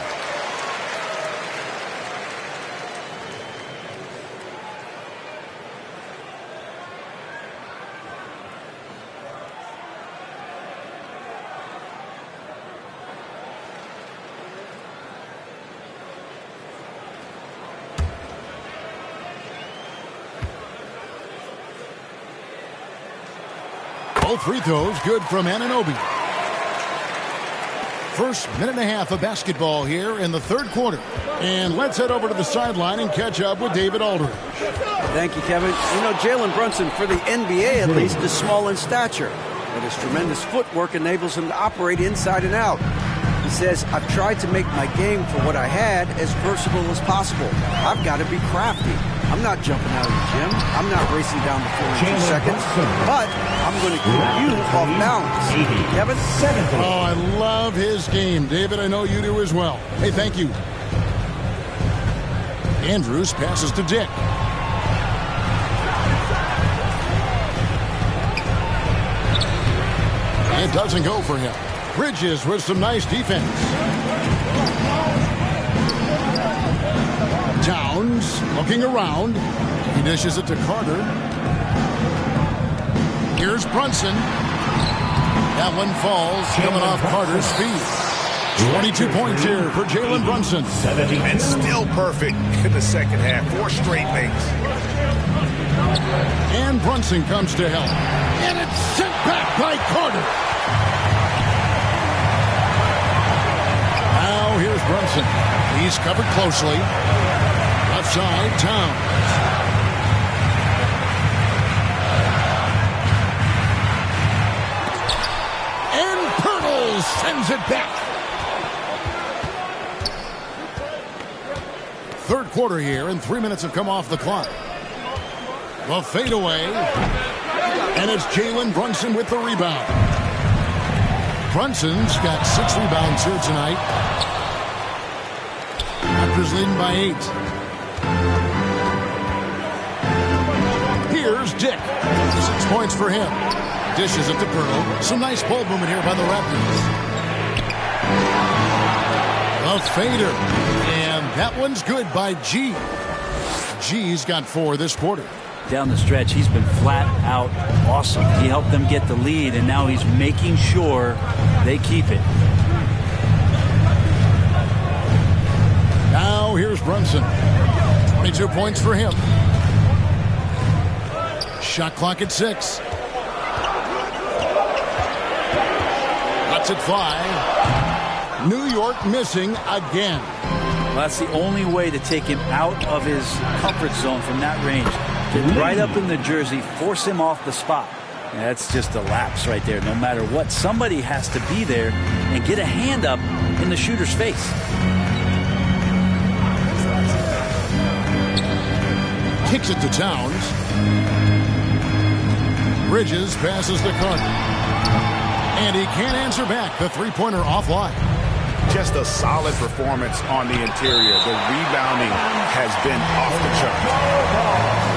Both free throws good from Anunoby. First minute and a half of basketball here in the third quarter. And let's head over to the sideline and catch up with David Aldridge. Thank you, Kevin. You know, Jalen Brunson, for the NBA at least, is small in stature, but his tremendous footwork enables him to operate inside and out. He says, I've tried to make my game for what I had as versatile as possible. I've got to be crafty. I'm not jumping out of the gym. I'm not racing down the floor in 2 seconds. But I'm going to keep you off balance. Kevin? Oh, I love his game. David, I know you do as well. Hey, thank you. Andrews passes to Dick. It doesn't go for him. Bridges with some nice defense. Towns looking around. He dishes it to Carter. Here's Brunson. That one falls, coming off Carter's feet. 22 points here for Jalen Brunson. And still perfect in the second half. 4 straight makes. And Brunson comes to help. And it's sent back by Carter. Now here's Brunson. He's covered closely. Left side, Towns. And Pirtle sends it back. Third quarter here, and 3 minutes have come off the clock. The fadeaway. And it's Jalen Brunson with the rebound. Brunson's got 6 rebounds here tonight. Raptors leading by 8. Here's Dick. 6 points for him. Dishes it to Pirtle. Some nice ball movement here by the Raptors. The fader. And that one's good by G. G's got 4 this quarter. Down the stretch, he's been flat out awesome. He helped them get the lead, and now he's making sure they keep it. Now here's Brunson. 22 points for him. Shot clock at 6. Lets it fly. New York missing again. Well, that's the only way to take him out of his comfort zone from that range. Get right up in the jersey, force him off the spot. That's just a lapse right there. No matter what, somebody has to be there and get a hand up in the shooter's face. Kicks it to Towns. Bridges passes to Carter. And he can't answer back. The three-pointer offline. Just a solid performance on the interior. The rebounding has been off the charts.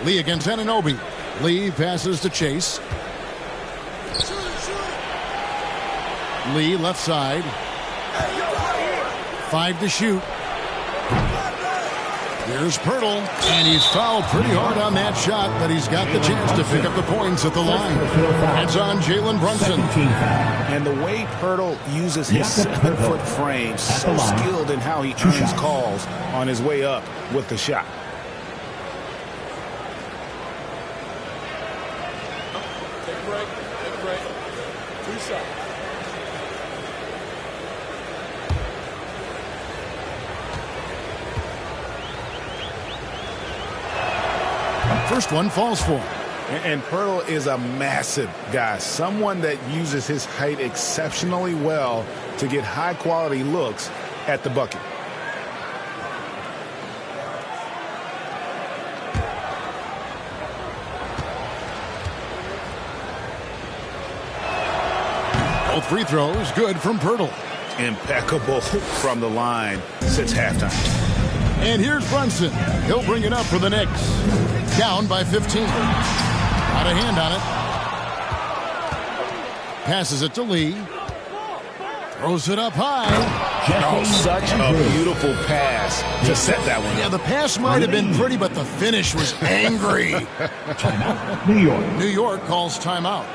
Lee against Anunoby. Lee passes to Chase. Lee left side. 5 to shoot. Here's Pirtle, and he's fouled pretty hard on that shot, but he's got the chance to pick up the points at the line. It's on Jalen Brunson. And the way Pirtle uses his 7-foot frame, so skilled in how he earns calls on his way up with the shot. Take a break. 2 shots. First one falls for him. And Pirtle is a massive guy, someone that uses his height exceptionally well to get high-quality looks at the bucket. Both free throws good from Pirtle. Impeccable from the line since halftime. And here's Brunson. He'll bring it up for the Knicks. Down by 15. Out of hand on it. Passes it to Lee. Throws it up high. Oh, such a beautiful pass to set that one. Yeah, the pass might have been pretty, but the finish was angry. Timeout, New York. New York calls timeout.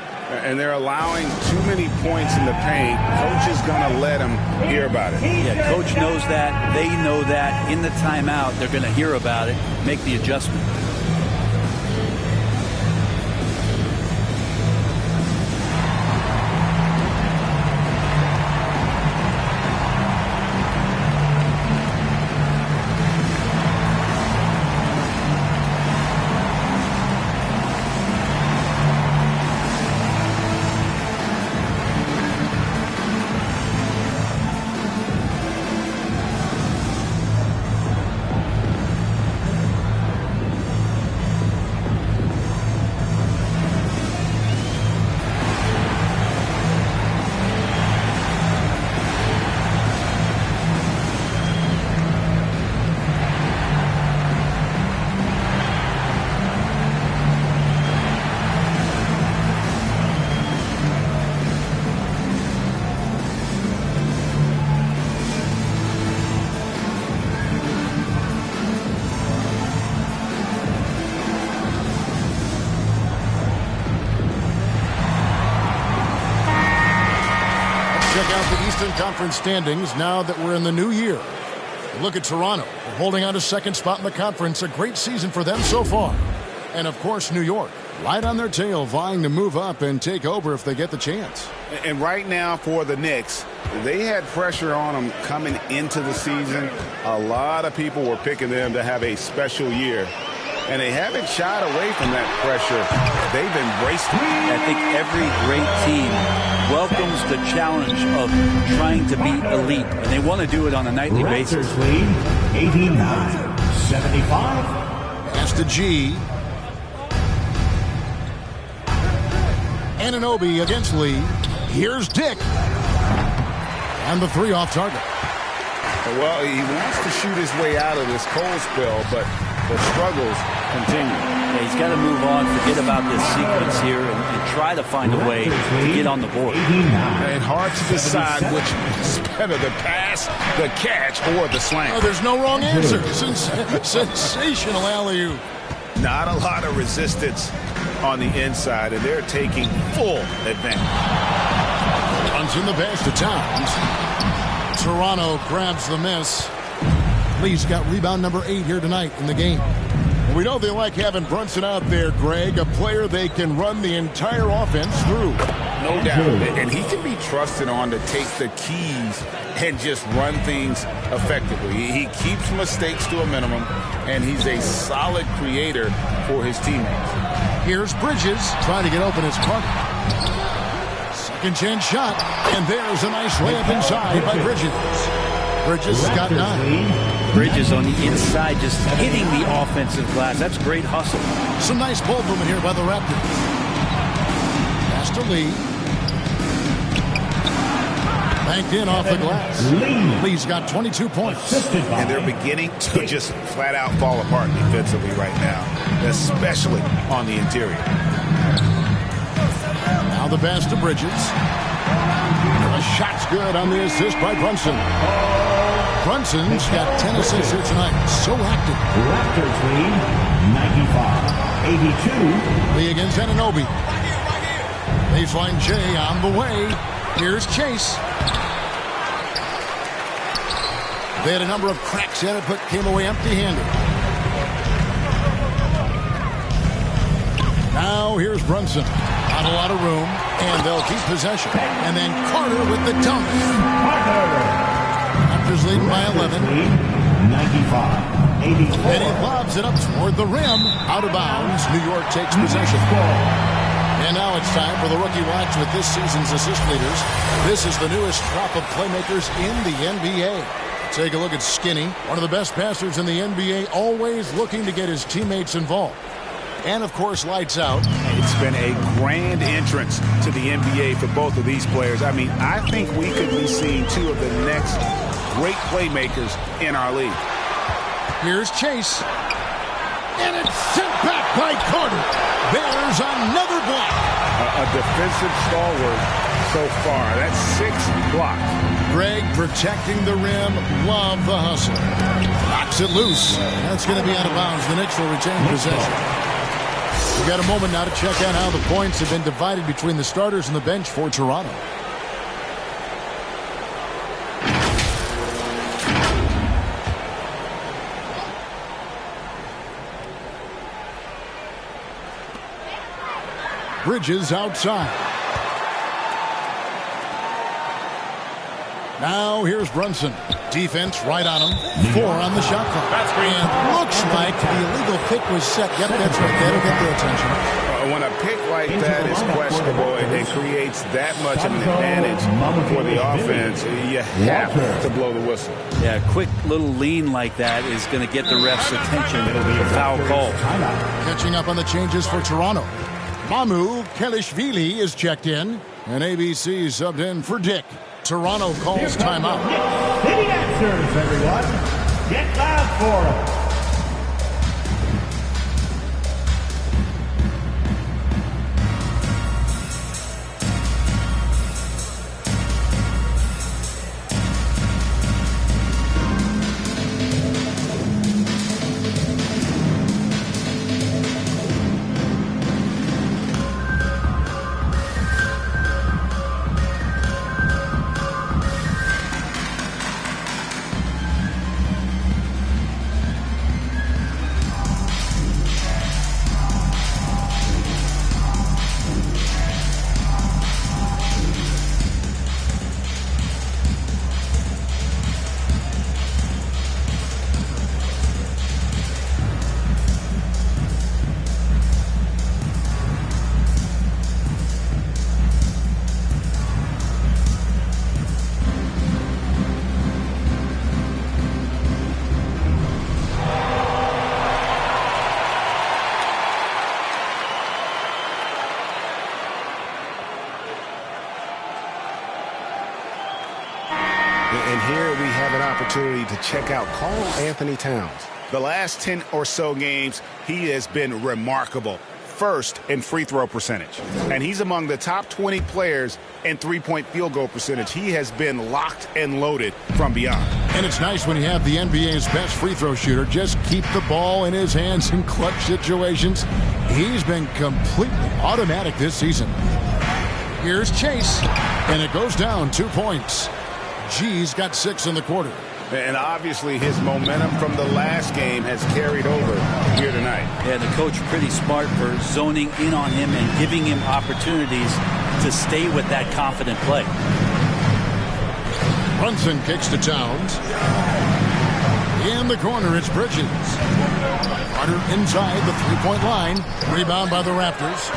And they're allowing too many points in the paint. Coach is going to let them hear about it. Yeah, coach knows that. They know that. In the timeout, they're going to hear about it, make the adjustment. Check out the Eastern Conference standings now that we're in the new year. Look at Toronto. They're holding out a second spot in the conference. A great season for them so far. And, of course, New York, right on their tail, vying to move up and take over if they get the chance. And right now for the Knicks, they had pressure on them coming into the season. A lot of people were picking them to have a special year. And they haven't shied away from that pressure. They've embraced it. I think every great team welcomes the challenge of trying to be elite. And they want to do it on a nightly basis. Raptors lead 89-75. Pass to G. Anunoby against Lee. Here's Dick. And the three off target. Well, he wants to shoot his way out of this cold spell, but the struggles continue. Yeah, he's got to move on, forget about this sequence here, and try to find a way to get on the board. And hard to decide which is better, the pass, the catch, or the slam. Oh, there's no wrong answer. Sensational alley-oop. Not a lot of resistance on the inside, and they're taking full advantage. Runs in the pass to Towns. Toronto grabs the miss. Lee's got rebound number 8 here tonight in the game. We know they like having Brunson out there, Greg, a player they can run the entire offense through. No doubt. And he can be trusted on to take the keys and just run things effectively. He keeps mistakes to a minimum, and he's a solid creator for his teammates. Here's Bridges trying to get open his partner. Second chance shot, and there's a nice layup inside by Bridges. Bridges has got 9. Bridges on the inside just hitting the offensive glass. That's great hustle. Some nice ball movement here by the Raptors. Pass to Lee. Banked in off the glass. Lee's got 22 points. And they're beginning to just flat out fall apart defensively right now, especially on the interior. Now the pass to Bridges. The shot's good on the assist by Brunson. Brunson's got 10 assists here tonight. So active. Raptors lead 95-82. Lee against Anunoby. Baseline J on the way. Here's Chase. They had a number of cracks in it, but came away empty-handed. Now here's Brunson. Not a lot of room, and they'll keep possession. And then Carter with the dunk. Raptors leading by 11. 95-84. And he lobs it up toward the rim. Out of bounds. New York takes possession. And now it's time for the Rookie Watch with this season's assist leaders. This is the newest crop of playmakers in the NBA. Take a look at Skinny, one of the best passers in the NBA, always looking to get his teammates involved. And, of course, lights out. It's been a grand entrance to the NBA for both of these players. I mean, I think we could be seeing two of the next great playmakers in our league. Here's Chase. And it's sent back by Carter. There's another block. A defensive stalwart so far. That's 6 blocks. Greg protecting the rim. Love the hustle. Knocks it loose. That's going to be out of bounds. The Knicks will retain possession. We got a moment now to check out how the points have been divided between the starters and the bench for Toronto. Bridges outside. Now here's Brunson. Defense right on him. 4 on the shot clock. And looks like the illegal pick was set. Yep, that's right. That'll get their attention. When a pick like that is questionable and creates that much of an advantage for the offense, you have to blow the whistle. Yeah, a quick little lean like that is going to get the ref's attention. It'll be a foul call. Catching up on the changes for Toronto. Mamu Kelishvili is checked in, and ABC subbed in for Dick. Toronto calls timeout. City answers, everyone. Get loud for them. And here we have an opportunity to check out Karl Anthony Towns. The last 10 or so games, he has been remarkable. First in free throw percentage. And he's among the top 20 players in three-point field goal percentage. He has been locked and loaded from beyond. And it's nice when you have the NBA's best free throw shooter just keep the ball in his hands in clutch situations. He's been completely automatic this season. Here's Chase, and it goes down 2 points. G's got 6 in the quarter. And obviously his momentum from the last game has carried over here tonight. Yeah, the coach pretty smart for zoning in on him and giving him opportunities to stay with that confident play. Brunson kicks to Towns. In the corner, it's Bridges. Carter inside the three-point line. Rebound by the Raptors.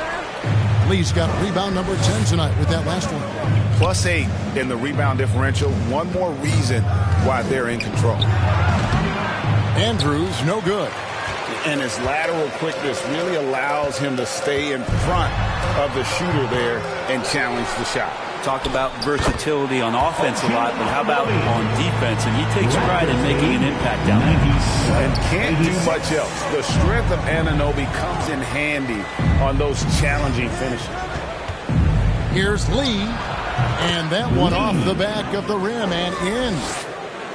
Lee's got rebound number 10 tonight with that last one. +8 in the rebound differential. One more reason why they're in control. Andrews, no good. And his lateral quickness really allows him to stay in front of the shooter there and challenge the shot. Talk about versatility on offense a lot, but how about on defense? And he takes pride in making an impact down there. And can't do much else. The strength of Anunoby comes in handy on those challenging finishes. Here's Lee. And that one off the back of the rim and in.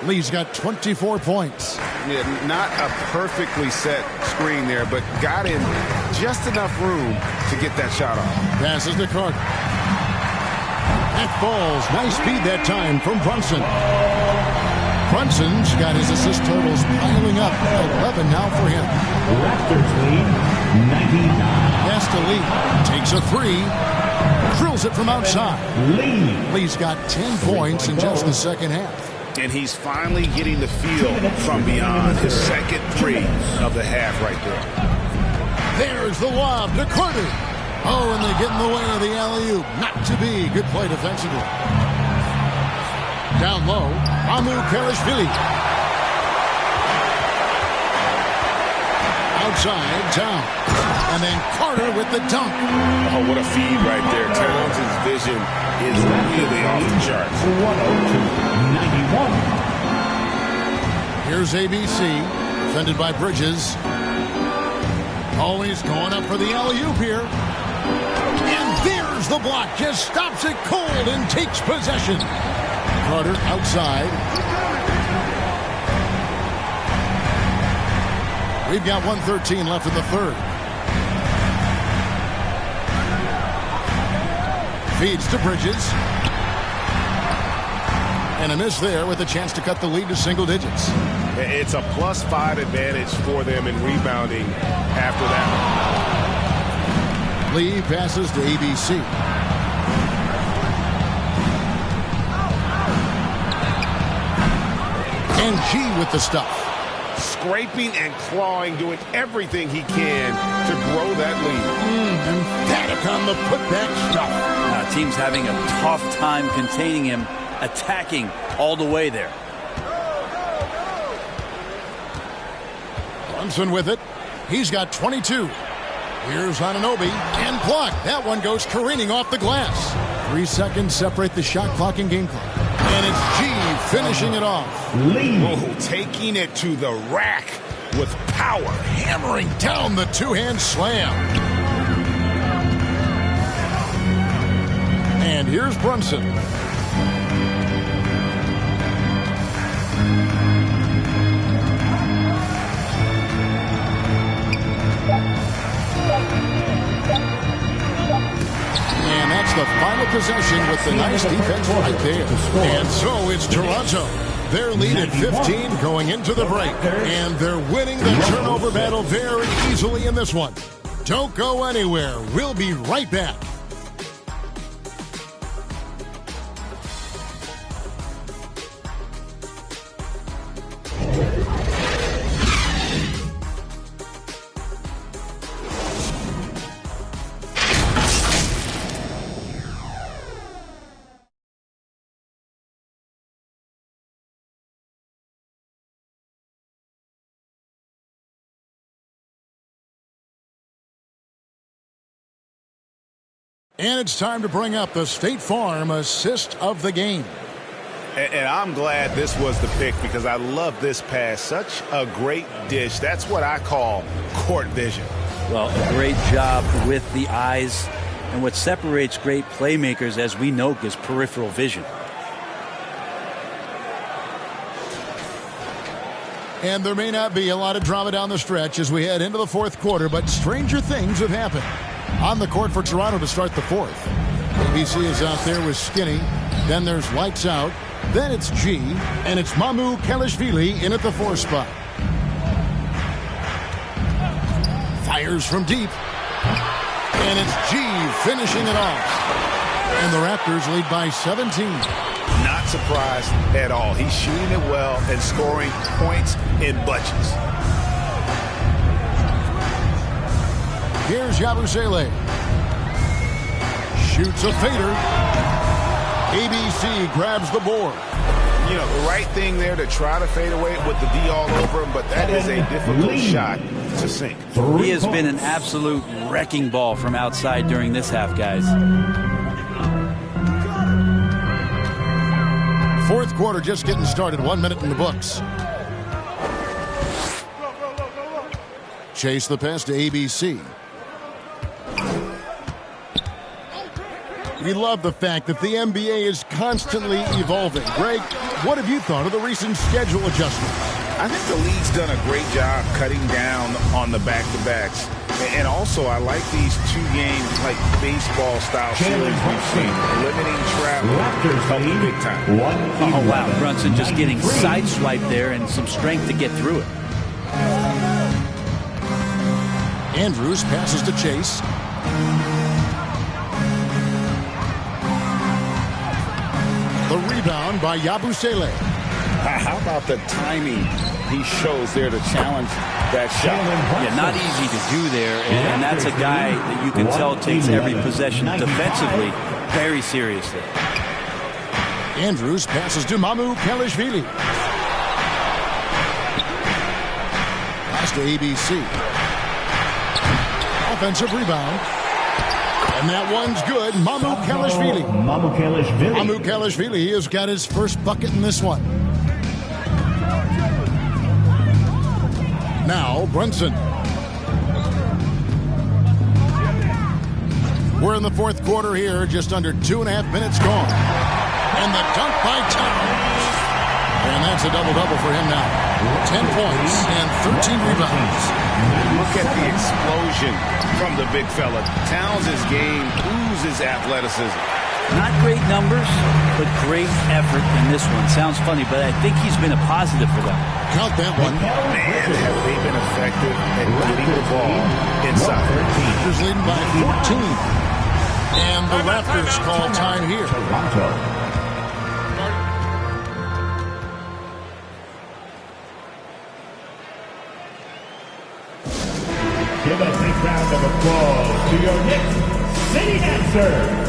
Lee's got 24 points. Yeah, not a perfectly set screen there, but got in just enough room to get that shot off. Passes to Carter. That falls. Nice speed that time from Brunson. Brunson's got his assist totals piling up. 11 now for him. Raptors lead 99. Pass to Lee. Takes a three. Drills it from outside. Lee's got 10 points in just the second half. And he's finally getting the feel from beyond his second three of the half right there. There's the lob to Carter. Oh, and they get in the way of the alley-oop. Not to be. Good play defensively. Down low, Amu Karashvili. Outside, Towns. And then Carter with the dunk. Oh, what a feed right there. Towns' vision is really off the charts. 102-91. Here's ABC, defended by Bridges. Always going up for the alley-oop here. And there's the block. Just stops it cold and takes possession. Carter outside. We've got 1:13 left in the third. Feeds to Bridges. And a miss there with a chance to cut the lead to single digits. It's a +5 advantage for them in rebounding after that. Lee passes to ABC. And G with the stuff. Scraping and clawing, doing everything he can to grow that lead. Emphatic on the putback stuff. Team's having a tough time containing him, attacking all the way there. Brunson with it. He's got 22. Here's Anunoby and blocked. That one goes careening off the glass. 3 seconds separate the shot clock and game clock. And it's G finishing it off. Oh, taking it to the rack with power. Hammering down the two-hand slam. And here's Brunson. And that's the final possession with the nice defense right there. And so it's Toronto. Their lead at 15 going into the break. And they're winning the turnover battle very easily in this one. Don't go anywhere. We'll be right back. And it's time to bring up the State Farm assist of the game. And I'm glad this was the pick because I love this pass. Such a great dish. That's what I call court vision. Well, a great job with the eyes. And what separates great playmakers, as we know, is peripheral vision. And there may not be a lot of drama down the stretch as we head into the fourth quarter, but stranger things have happened. On the court for Toronto to start the fourth. ABC is out there with Skinny. Then there's Lights Out. Then it's G, and it's Mamu Kelishvili in at the 4 spot. Fires from deep. And it's G finishing it off. And the Raptors lead by 17. Not surprised at all. He's shooting it well and scoring points in bunches. Here's Yabusele. Shoots a fader. ABC grabs the board. You know, the right thing there to try to fade away with the D all over him, but that is a difficult shot to sink. He has been an absolute wrecking ball from outside during this half, guys. Fourth quarter just getting started. 1 minute in the books. Chase the pass to ABC. We love the fact that the NBA is constantly evolving. Greg, what have you thought of the recent schedule adjustments? I think the league's done a great job cutting down on the back-to-backs. And also, I like these two-game, like, baseball-style series we've seen. Limiting travel helping big time. Oh, wow. Brunson just getting sideswiped there and some strength to get through it. Andrews passes to Chase. The rebound by Yabusele. How about the timing he shows there to challenge that shot? Yeah, not easy to do there, and that's a guy that you can tell takes every possession defensively very seriously. Andrews passes to Mamu Kelishvili. Pass to ABC. Offensive rebound. And that one's good. Mamu Kelishvili. Mamu Kelishvili has got his first bucket in this one. Now, Brunson. We're in the fourth quarter here, just under 2.5 minutes gone. And the dunk by Towns. And that's a double-double for him now. 10 points and 13 rebounds. Look at the explosion from the big fella. Towns' game oozes athleticism. Not great numbers, but great effort in this one. Sounds funny, but I think he's been a positive for them. Count that one. Man, have they been effective at getting the ball inside. Raptors leading by 14. And the Raptors call time here. Give a big round of applause to your Knicks City Dancer.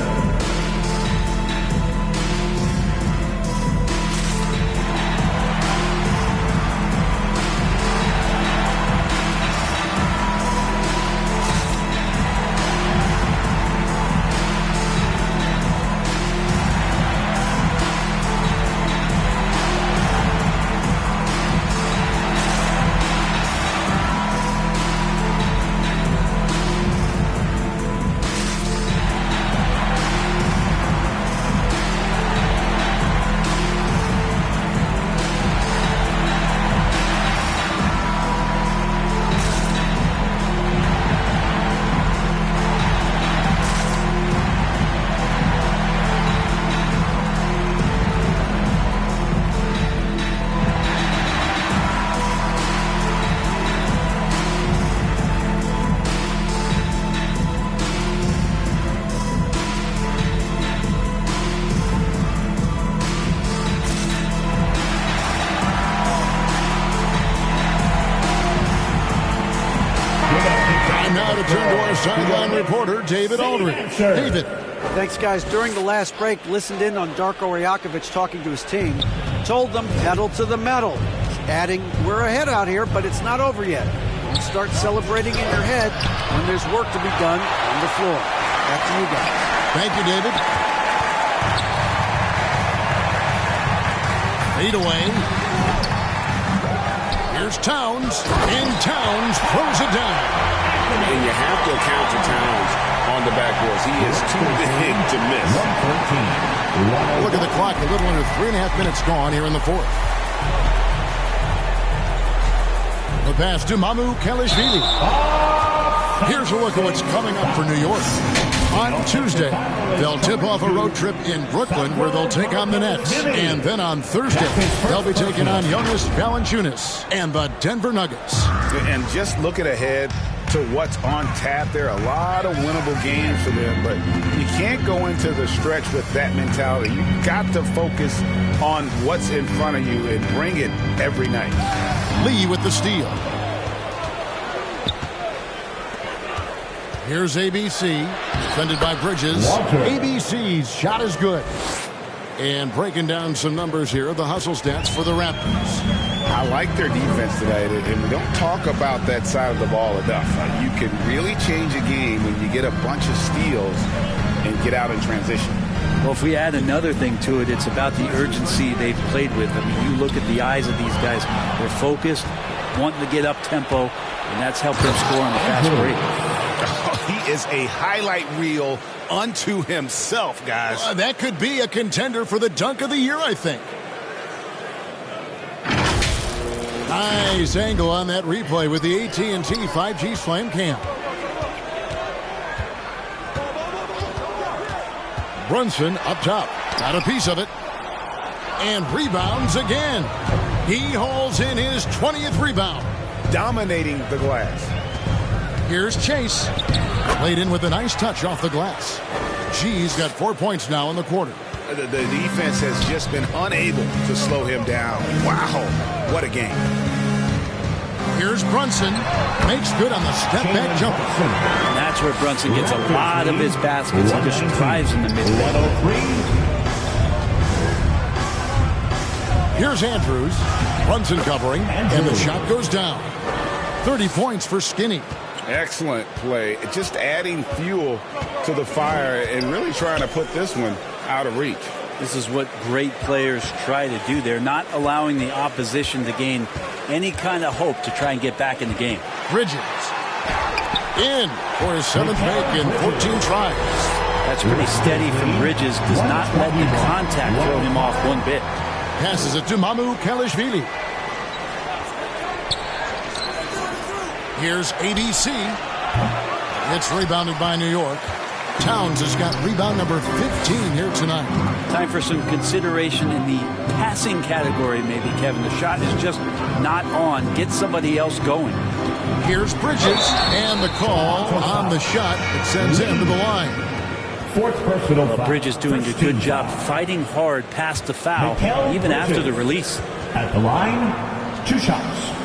Sideline reporter David Aldridge. David. Thanks, guys. During the last break, listened in on Darko Rajakovic talking to his team. Told them, pedal to the metal. Adding, we're ahead out here, but it's not over yet. Don't start celebrating in your head when there's work to be done on the floor. Back to you guys. Thank you, David. Fade away. Here's Towns, and Towns throws it down. And you have to account for Towns on the backboards. He is too big to miss. Look at the clock. A little under 3.5 minutes gone here in the fourth. The pass to Mamu Kelishvili. Here's a look at what's coming up for New York. On Tuesday, they'll tip off a road trip in Brooklyn where they'll take on the Nets. And then on Thursday, they'll be taking on Jonas Valanciunas and the Denver Nuggets. And just looking ahead to what's on tap, there are a lot of winnable games for them, but you can't go into the stretch with that mentality. You've got to focus on what's in front of you and bring it every night. Lee with the steal. Here's ABC, defended by Bridges. ABC's shot is good. And breaking down some numbers here, the hustle stats for the Raptors. I like their defense tonight, and we don't talk about that side of the ball enough. You can really change a game when you get a bunch of steals and get out in transition. Well, if we add another thing to it, it's about the urgency they've played with. I mean, you look at the eyes of these guys. They're focused, wanting to get up tempo, and that's helped them score on the fast break. He is a highlight reel unto himself, guys. That could be a contender for the dunk of the year, I think. Nice angle on that replay with the AT&T 5G Slam Cam. Brunson up top. Got a piece of it. And rebounds again. He hauls in his 20th rebound. Dominating the glass. Here's Chase. Played in with a nice touch off the glass. G's got 4 points now in the quarter. The defense has just been unable to slow him down. Wow, what a game. Here's Brunson. Makes good on the step-back jumper. And that's where Brunson gets a lot of his baskets. He just thrives in the mid-range. Here's Andrews. Brunson covering, and the shot goes down. 30 points for Skinny. Excellent play. Just adding fuel to the fire and really trying to put this one out of reach. This is what great players try to do. They're not allowing the opposition to gain any kind of hope to try and get back in the game. Bridges. In for his 7th make in 14 tries. That's pretty steady from Bridges. Does not let the contact throw him off one bit. Passes it to Mamu Kalashvili. Here's ABC. It's rebounded by New York. Towns has got rebound number 15 here tonight. Time for some consideration in the passing category, maybe, Kevin. The shot is just not on. Get somebody else going. Here's Bridges, and the call on the shot. It sends him to the line. Well, Bridges doing a good job fighting hard past the foul, even after the release. At the line, 2 shots.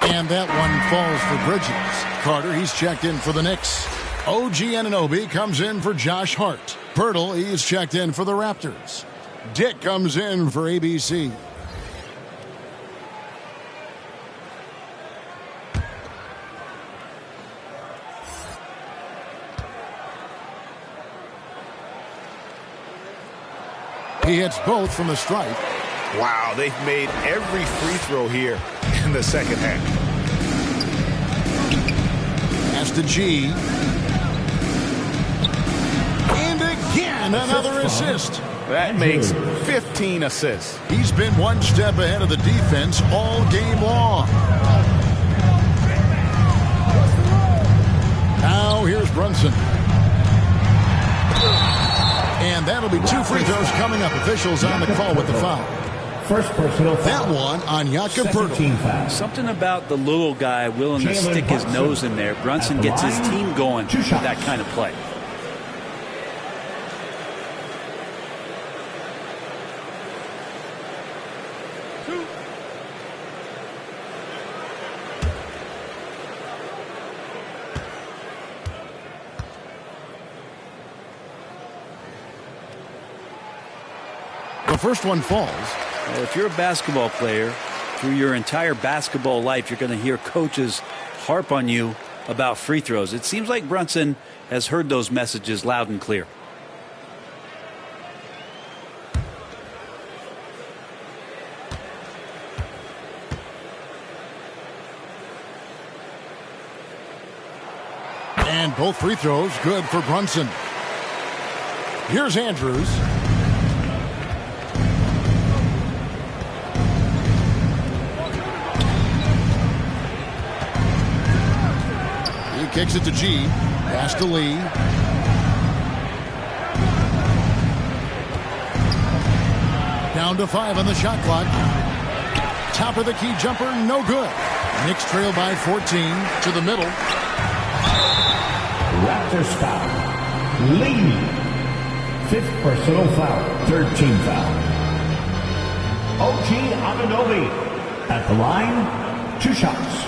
And that one falls for Bridges. Carter, he's checked in for the Knicks. OG Anunoby comes in for Josh Hart. Pirtle, he's checked in for the Raptors. Dick comes in for ABC. He hits both from the stripe. Wow, they've made every free throw here in the second half. Pass to G. And again, another assist. That makes 15 assists. He's been one step ahead of the defense all game long. Now here's Brunson. And that'll be 2 free throws coming up. Officials on the call with the foul. First personal foul. That one on Jakob Poeltl. Something about the little guy willing to stick his nose in there. Brunson gets his team going with that kind of play. The first one falls. Well, if you're a basketball player, through your entire basketball life, you're going to hear coaches harp on you about free throws. It seems like Brunson has heard those messages loud and clear. And both free throws good for Brunson. Here's Andrews. He kicks it to G. Pass to Lee. Down to 5 on the shot clock. Top of the key jumper, no good. Knicks trail by 14 to the middle. Raptors foul. Lee. 5th personal foul. 13 foul. OG Anunoby at the line. 2 shots.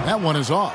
That one is off.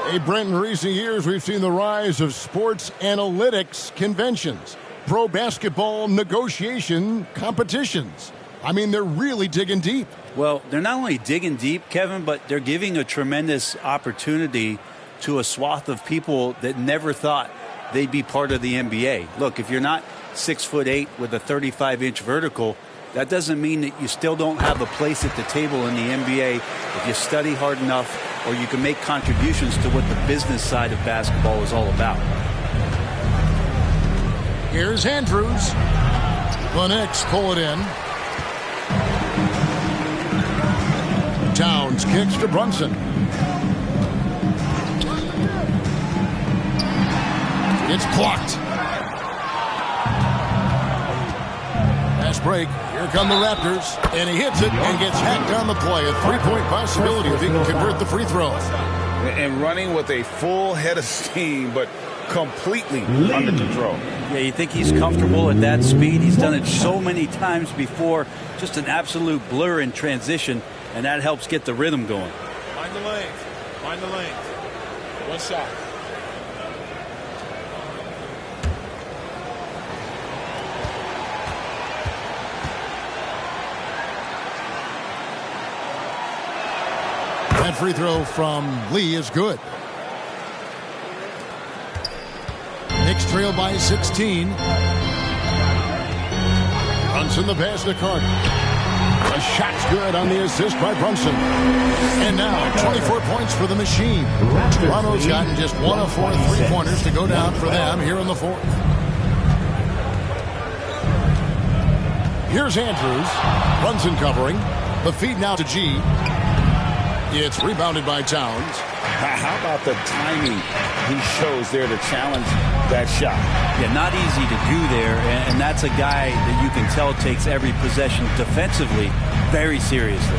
Hey, Brent, in recent years, we've seen the rise of sports analytics conventions, pro basketball negotiation competitions. I mean, they're really digging deep. Well, they're not only digging deep, Kevin, but they're giving a tremendous opportunity to a swath of people that never thought they'd be part of the NBA. Look, if you're not 6'8" with a 35-inch vertical, that doesn't mean that you still don't have a place at the table in the NBA if you study hard enough, or you can make contributions to what the business side of basketball is all about. Here's Andrews. The Knicks pull it in. Towns kicks to Brunson. It's blocked. Fast break. Here come the Raptors. And he hits it and gets hacked on the play. A three-point possibility if he can convert the free throw. And running with a full head of steam, but completely under control. Yeah, you think he's comfortable at that speed? He's done it so many times before. Just an absolute blur in transition, and that helps get the rhythm going. Find the lanes. Find the lanes. One shot. That free throw from Lee is good. Knicks trail by 16. Brunson the pass to Carter. The shot's good on the assist by Brunson. And now 24 points for the machine. Toronto's gotten just 1 of 4 3-pointers to go down for them here in the fourth. Here's Andrews. Brunson covering. The feed now to G. It's rebounded by Towns. How about the timing he shows there to challenge that shot? Yeah, not easy to do there, and that's a guy that you can tell takes every possession defensively very seriously.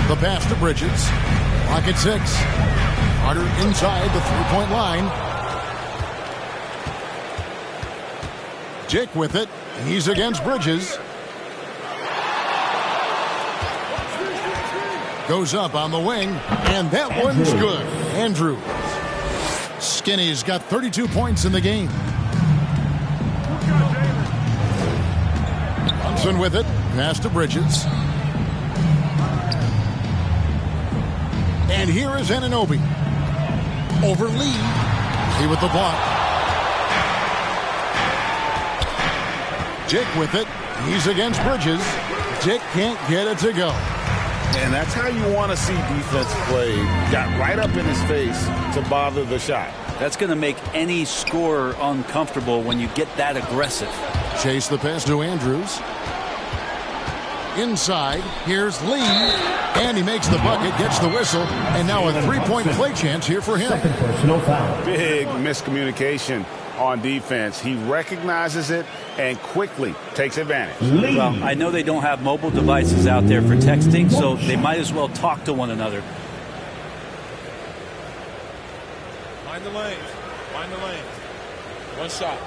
The pass to Bridges. Clock at 6. Carter inside the three-point line. Dick with it. He's against Bridges. Goes up on the wing, and that one's good. Andrews. Skinny's got 32 points in the game. Brunson with it. Pass to Bridges. And here is Anunoby. Over Lee. Lee with the block. Dick with it. He's against Bridges. Dick can't get it to go. And that's how you want to see defense play. Got right up in his face to bother the shot. That's going to make any scorer uncomfortable when you get that aggressive. Chase the pass to Andrews. Inside, here's Lee. And he makes the bucket, gets the whistle, and now a three-point play chance here for him. Big miscommunication on defense. He recognizes it and quickly takes advantage. Well, I know they don't have mobile devices out there for texting, so they might as well talk to one another. Find the lanes. Find the lanes. One shot.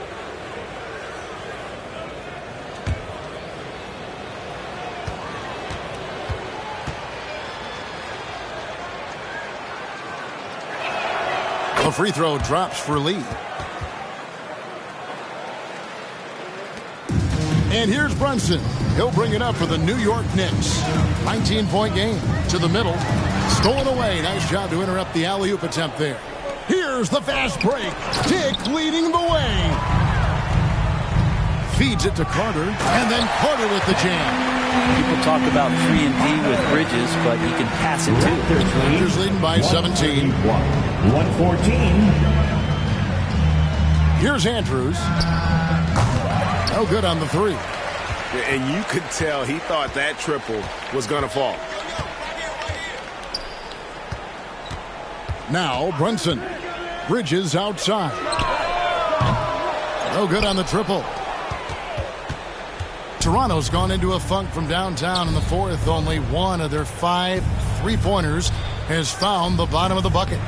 The free throw drops for Lee. And here's Brunson. He'll bring it up for the New York Knicks. 19-point game to the middle. Stolen away. Nice job to interrupt the alley-oop attempt there. Here's the fast break. Dick leading the way. Feeds it to Carter, and then Carter with the jam. People talk about 3-and-D with Bridges, but he can pass it too. Raptors leading by 17. 114. Here's Andrews. No good on the three. And you could tell he thought that triple was going to fall. Now Brunson. Bridges outside. No good on the triple. Toronto's gone into a funk from downtown in the fourth. Only one of their 5 3-pointers has found the bottom of the bucket.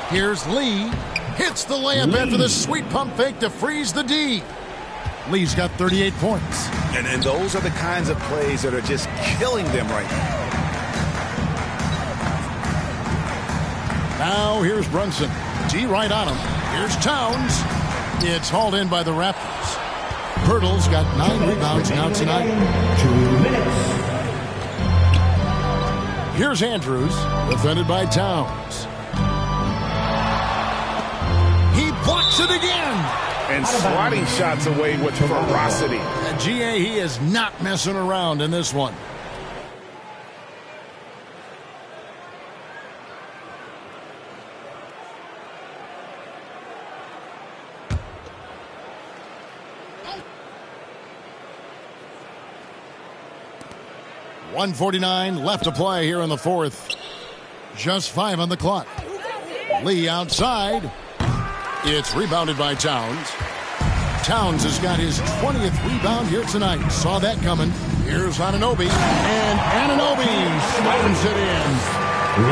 Here's Lee. Hits the layup after the sweet pump fake to freeze the D. Lee's got 38 points. And those are the kinds of plays that are just killing them right now. Now here's Brunson. D right on him. Here's Towns. It's hauled in by the Raptors. Pirtle's got 9 rebounds now tonight. 2 minutes. Here's Andrews, defended by Towns. He blocks it again. And swatting shots away with ferocity. GA, he is not messing around in this one. .149 left to play here in the fourth. Just 5 on the clock. Lee outside. It's rebounded by Towns. Towns has got his 20th rebound here tonight. Saw that coming. Here's Anunoby. And Anunoby slams it in.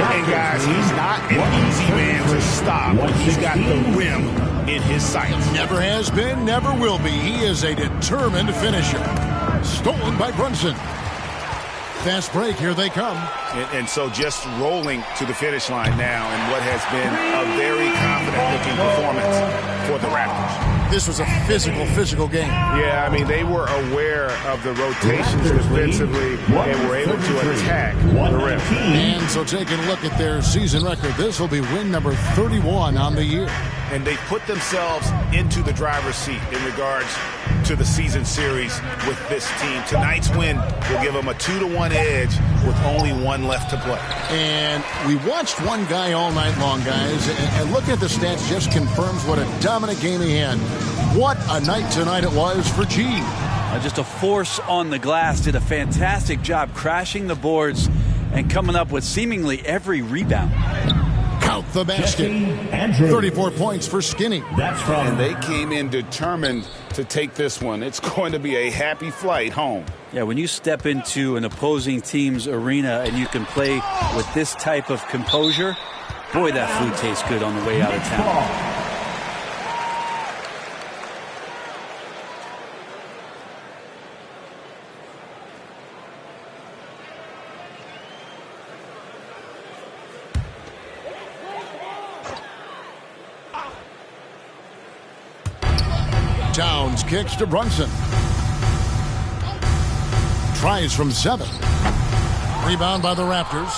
And guys, he's not an easy man to stop. He's got the rim in his sights. Never has been, never will be. He is a determined finisher. Stolen by Brunson. Fast break, here they come. And so just rolling to the finish line now in what has been a very confident-looking performance for the Raptors. This was a physical game. Yeah, I mean, they were aware of the rotations defensively and were able to attack the rim. And so taking a look at their season record, this will be win number 31 on the year. And they put themselves into the driver's seat in regards to the season series with this team. Tonight's win will give them a 2-1 edge with only 1 left to play. And we watched one guy all night long, guys, and looking at the stats just confirms what a dominant game he had. What a night tonight it was for G. Just a force on the glass. Did a fantastic job crashing the boards and coming up with seemingly every rebound. Count the basket. 34 points for Skinny. And they came in determined to take this one. It's going to be a happy flight home. Yeah, when you step into an opposing team's arena and you can play with this type of composure, boy, that food tastes good on the way out of town. Towns kicks to Brunson. Tries from 7. Rebound by the Raptors.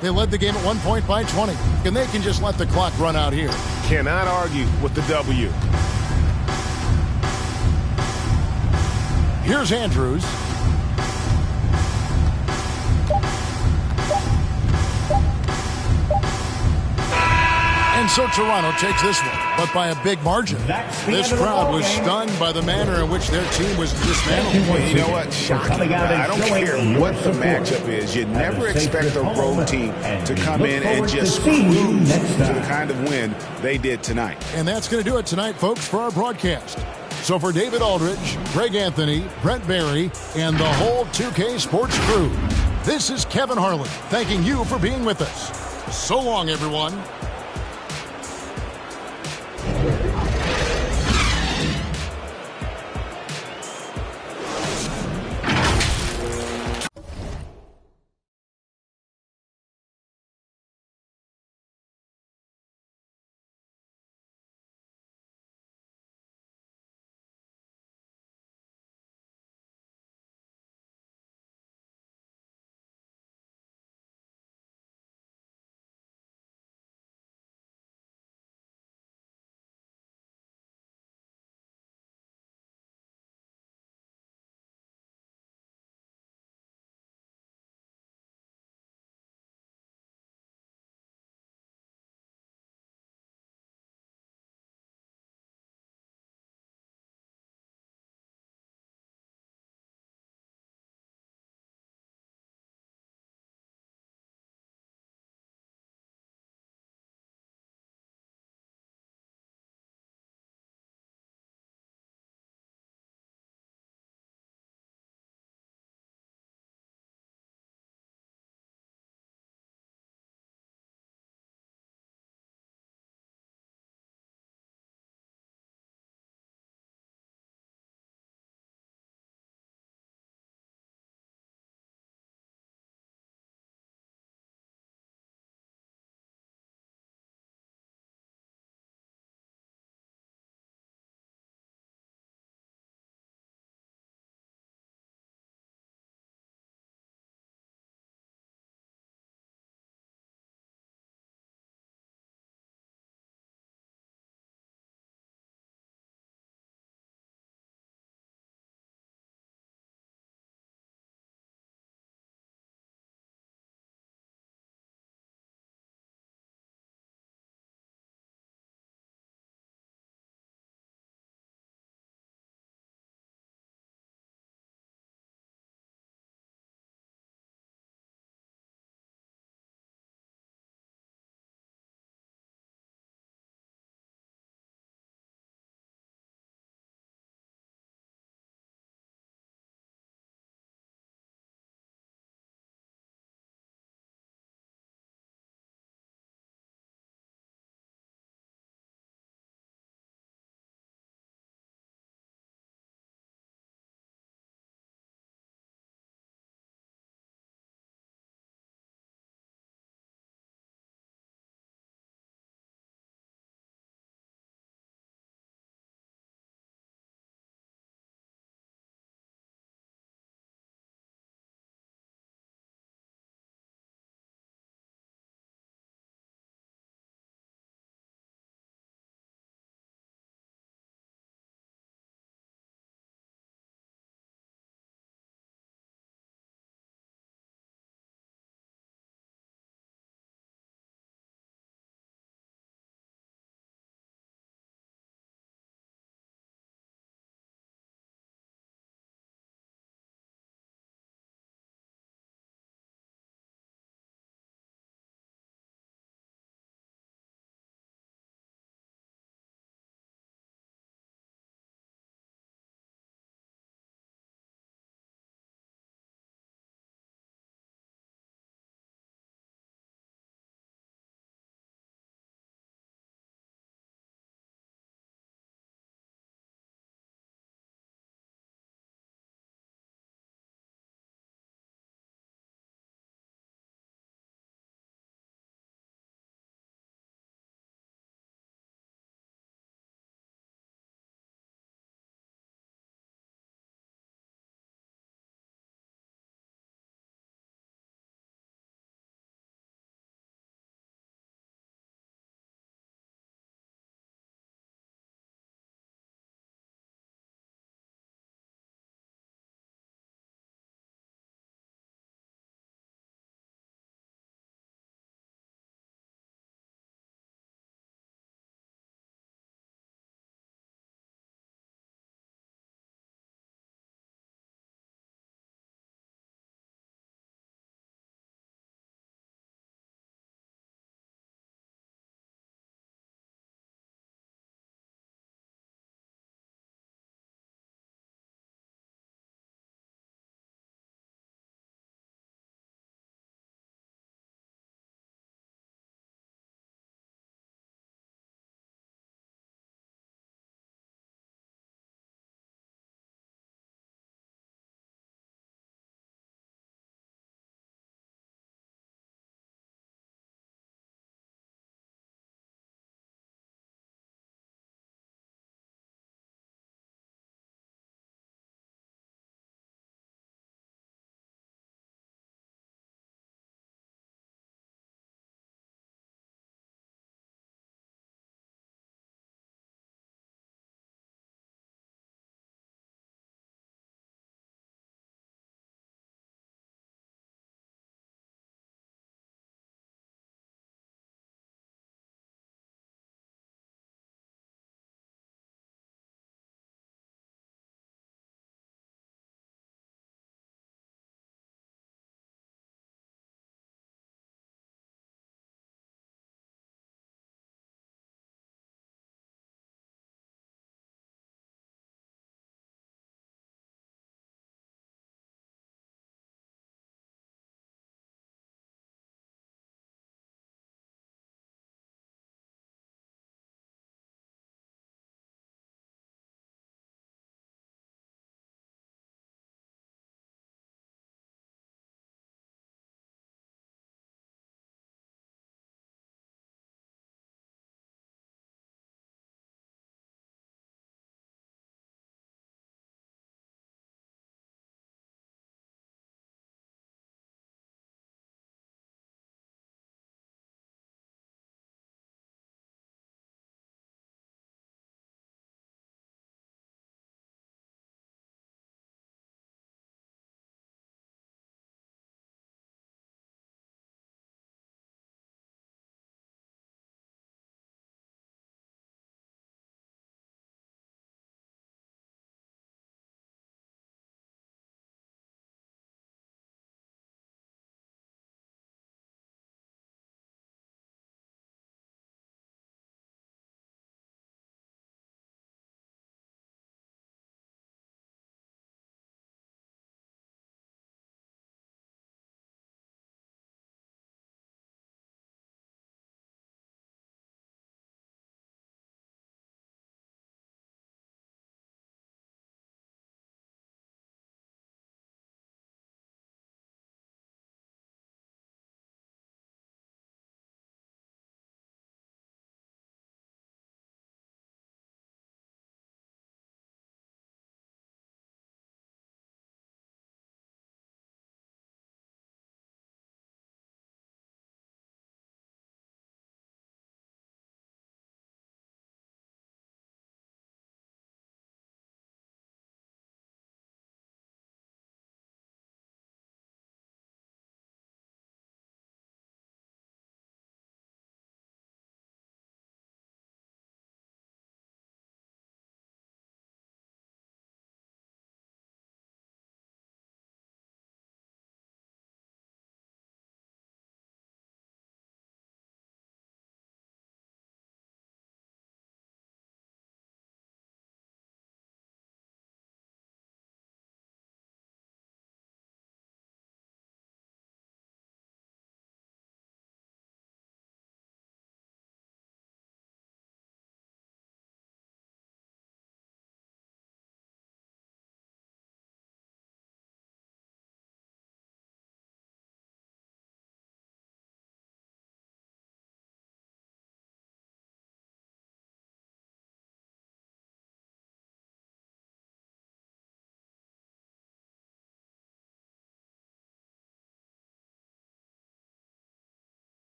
They led the game at 1 point by 20. And they can just let the clock run out here. Cannot argue with the W. Here's Andrews. And so Toronto takes this one, but by a big margin. This crowd was stunned by the manner in which their team was dismantled. Well, you know what? Shocking. I don't care what the matchup is. You never expect a road team to come in and just cruise to the kind of win they did tonight. And that's going to do it tonight, folks, for our broadcast. So for David Aldridge, Greg Anthony, Brent Barry, and the whole 2K Sports crew, this is Kevin Harlan thanking you for being with us. So long, everyone.